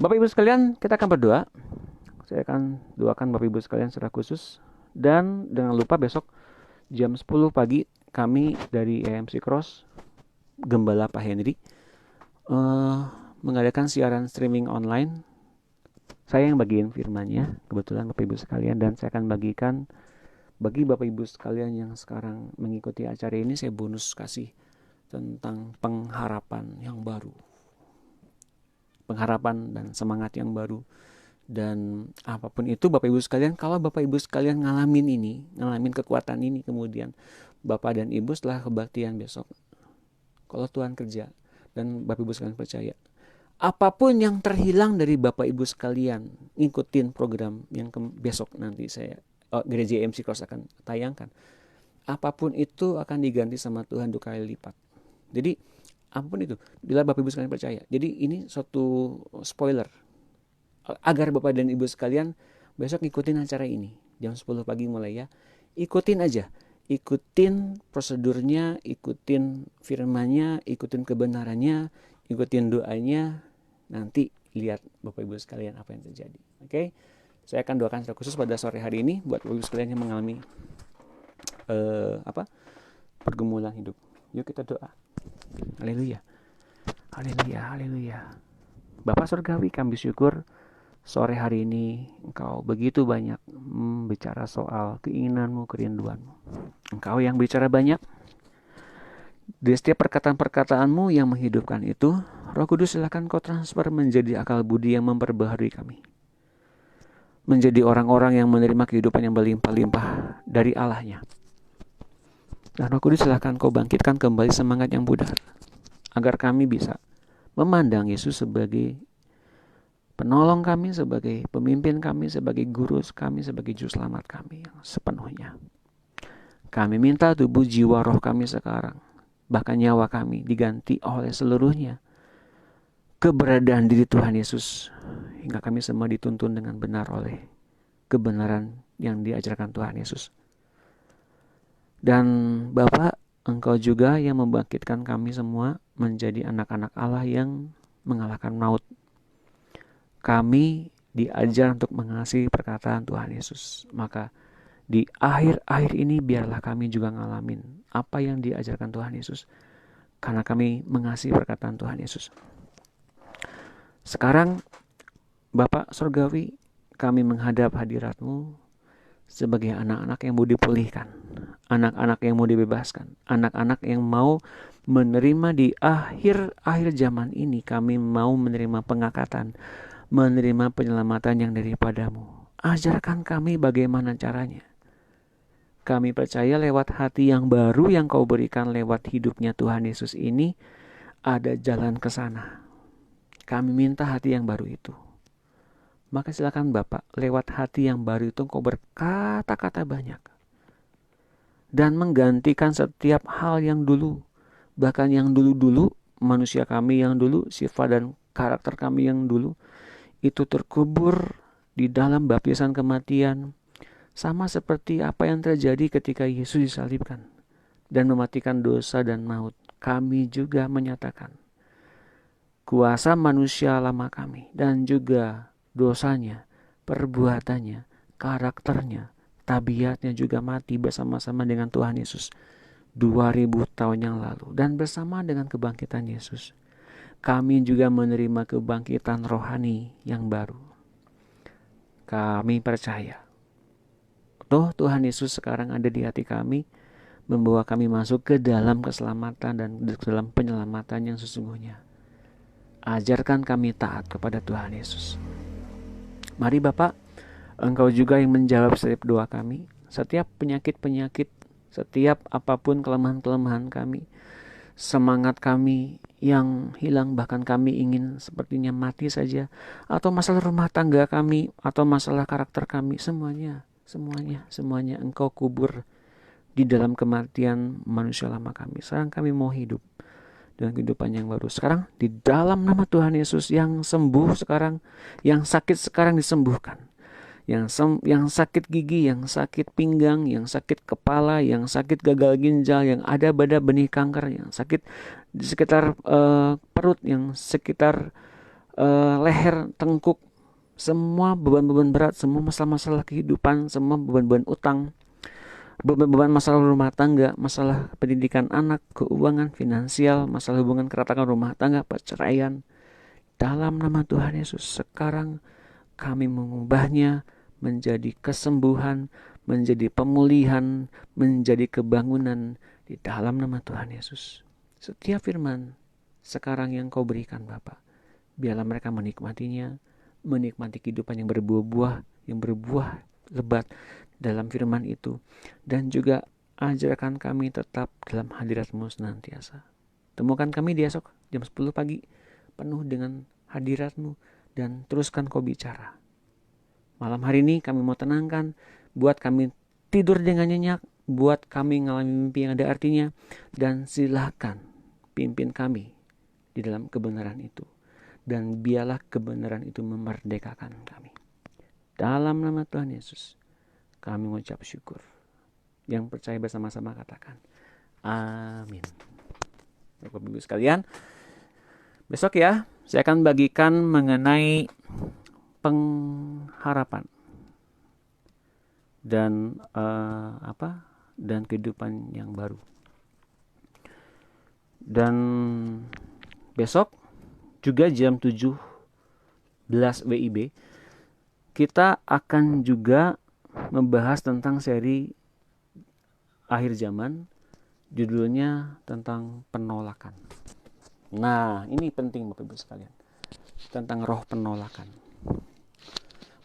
Bapak Ibu sekalian, kita akan berdoa. Saya akan doakan Bapak Ibu sekalian secara khusus. Dan jangan lupa besok jam 10 pagi kami dari EMC Cross, Gembala Pak Henry, mengadakan siaran streaming online. Saya yang bagiin firman-Nya, kebetulan Bapak Ibu sekalian, dan saya akan bagikan bagi Bapak Ibu sekalian yang sekarang mengikuti acara ini, saya bonus kasih tentang pengharapan yang baru. Pengharapan dan semangat yang baru. Dan apapun itu Bapak Ibu sekalian, kalau Bapak Ibu sekalian ngalamin kekuatan ini, kemudian Bapak dan Ibu setelah kebaktian besok, kalau Tuhan kerja dan Bapak Ibu sekalian percaya, apapun yang terhilang dari Bapak Ibu sekalian, ngikutin program yang besok nanti Gereja EMC Cross akan tayangkan, apapun itu akan diganti sama Tuhan 2 kali lipat. Jadi apapun itu, bila Bapak Ibu sekalian percaya. Jadi ini suatu spoiler, agar Bapak dan Ibu sekalian besok ngikutin acara ini jam 10 pagi mulai ya. Ikutin aja, ikutin prosedurnya, ikutin firman-Nya, ikutin kebenarannya, ikutin doanya. Nanti lihat Bapak Ibu sekalian apa yang terjadi. Oke? Saya akan doakan secara khusus pada sore hari ini buat Bapak Ibu sekalian yang mengalami pergumulan hidup. Yuk kita doa. Haleluya. Haleluya, haleluya. Bapak Surgawi, kami syukur sore hari ini Engkau begitu banyak bicara soal keinginanmu, kerinduanmu. Engkau yang bicara banyak. Di setiap perkataan-perkataanmu yang menghidupkan itu, Roh Kudus silakan Kau transfer menjadi akal budi yang memperbaharui kami. Menjadi orang-orang yang menerima kehidupan yang berlimpah-limpah dari Allahnya. Dan Roh Kudus silakan Kau bangkitkan kembali semangat yang pudar, agar kami bisa memandang Yesus sebagai penolong kami, sebagai pemimpin kami, sebagai guru kami, sebagai juru selamat kami yang sepenuhnya. Kami minta tubuh, jiwa, roh kami sekarang, bahkan nyawa kami diganti oleh seluruhnya keberadaan diri Tuhan Yesus, hingga kami semua dituntun dengan benar oleh kebenaran yang diajarkan Tuhan Yesus. Dan Bapa, Engkau juga yang membangkitkan kami semua menjadi anak-anak Allah yang mengalahkan maut. Kami diajar untuk mengasihi perkataan Tuhan Yesus. Maka di akhir-akhir ini biarlah kami juga ngalamin apa yang diajarkan Tuhan Yesus, karena kami mengasihi perkataan Tuhan Yesus. Sekarang Bapak Surgawi, kami menghadap hadirat-Mu sebagai anak-anak yang mau dipulihkan, anak-anak yang mau dibebaskan, anak-anak yang mau menerima di akhir-akhir zaman ini. Kami mau menerima pengangkatan, menerima penyelamatan yang daripada-Mu. Ajarkan kami bagaimana caranya. Kami percaya lewat hati yang baru yang Kau berikan lewat hidupnya Tuhan Yesus ini, ada jalan ke sana. Kami minta hati yang baru itu. Maka silakan Bapak, lewat hati yang baru itu Engkau berkata-kata banyak. Dan menggantikan setiap hal yang dulu. Bahkan yang dulu-dulu, manusia kami yang dulu, sifat dan karakter kami yang dulu, itu terkubur di dalam baptisan kematian. Sama seperti apa yang terjadi ketika Yesus disalibkan dan mematikan dosa dan maut. Kami juga menyatakan kuasa manusia lama kami dan juga dosanya, perbuatannya, karakternya, tabiatnya juga mati bersama-sama dengan Tuhan Yesus 2000 tahun yang lalu. Dan bersama dengan kebangkitan Yesus, kami juga menerima kebangkitan rohani yang baru. Kami percaya Roh Tuhan Yesus sekarang ada di hati kami, membawa kami masuk ke dalam keselamatan dan ke dalam penyelamatan yang sesungguhnya. Ajarkan kami taat kepada Tuhan Yesus. Mari Bapak, Engkau juga yang menjawab setiap doa kami, setiap penyakit-penyakit, setiap apapun kelemahan-kelemahan kami, semangat kami yang hilang, bahkan kami ingin sepertinya mati saja, atau masalah rumah tangga kami, atau masalah karakter kami, semuanya Engkau kubur di dalam kematian manusia lama kami. Sekarang kami mau hidup dengan kehidupan yang baru. Sekarang di dalam nama Tuhan Yesus, yang sembuh sekarang, yang sakit sekarang disembuhkan. Yang sakit gigi, yang sakit pinggang, yang sakit kepala, yang sakit gagal ginjal, yang ada pada benih kanker, yang sakit di sekitar perut, yang sekitar leher, tengkuk, semua beban-beban berat, semua masalah-masalah kehidupan, semua beban-beban utang, beban masalah rumah tangga, masalah pendidikan anak, keuangan, finansial, masalah hubungan keretakan rumah tangga, perceraian. Dalam nama Tuhan Yesus, sekarang kami mengubahnya menjadi kesembuhan, menjadi pemulihan, menjadi kebangunan di dalam nama Tuhan Yesus. Setiap firman sekarang yang kau berikan Bapa, biarlah mereka menikmatinya, menikmati kehidupan yang berbuah-buah, yang berbuah lebat dalam firman itu. Dan juga ajarkan kami tetap dalam hadirat-Mu senantiasa. Temukan kami di esok jam 10 pagi, penuh dengan hadirat-Mu, dan teruskan kau bicara. Malam hari ini kami mau tenangkan, buat kami tidur dengan nyenyak, buat kami mengalami mimpi yang ada artinya, dan silakan pimpin kami di dalam kebenaran itu. Dan biarlah kebenaran itu memerdekakan kami. Dalam nama Tuhan Yesus, kami mengucap syukur. Yang percaya bersama-sama katakan, amin. Bapak Ibu sekalian, besok ya, saya akan bagikan mengenai pengharapan dan dan kehidupan yang baru. Dan besok juga jam 17 WIB kita akan juga membahas tentang seri akhir zaman, judulnya tentang penolakan. Nah, ini penting Bapak Ibu sekalian, tentang roh penolakan.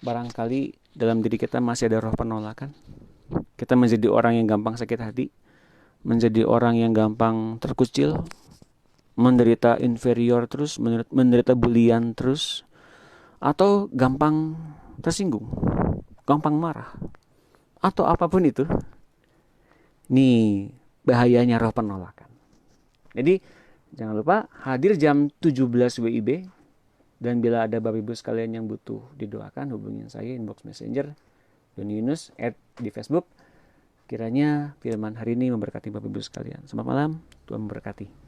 Barangkali dalam diri kita masih ada roh penolakan. Kita menjadi orang yang gampang sakit hati, menjadi orang yang gampang terkucil, menderita inferior terus, menderita bulian terus, atau gampang tersinggung, gampang marah, atau apapun itu. Nih bahayanya roh penolakan. Jadi jangan lupa hadir jam 17 WIB. Dan bila ada Bapak Ibu sekalian yang butuh didoakan, hubungin saya inbox messenger Doni Yunus di Facebook. Kiranya firman hari ini memberkati Bapak Ibu sekalian. Selamat malam, Tuhan memberkati.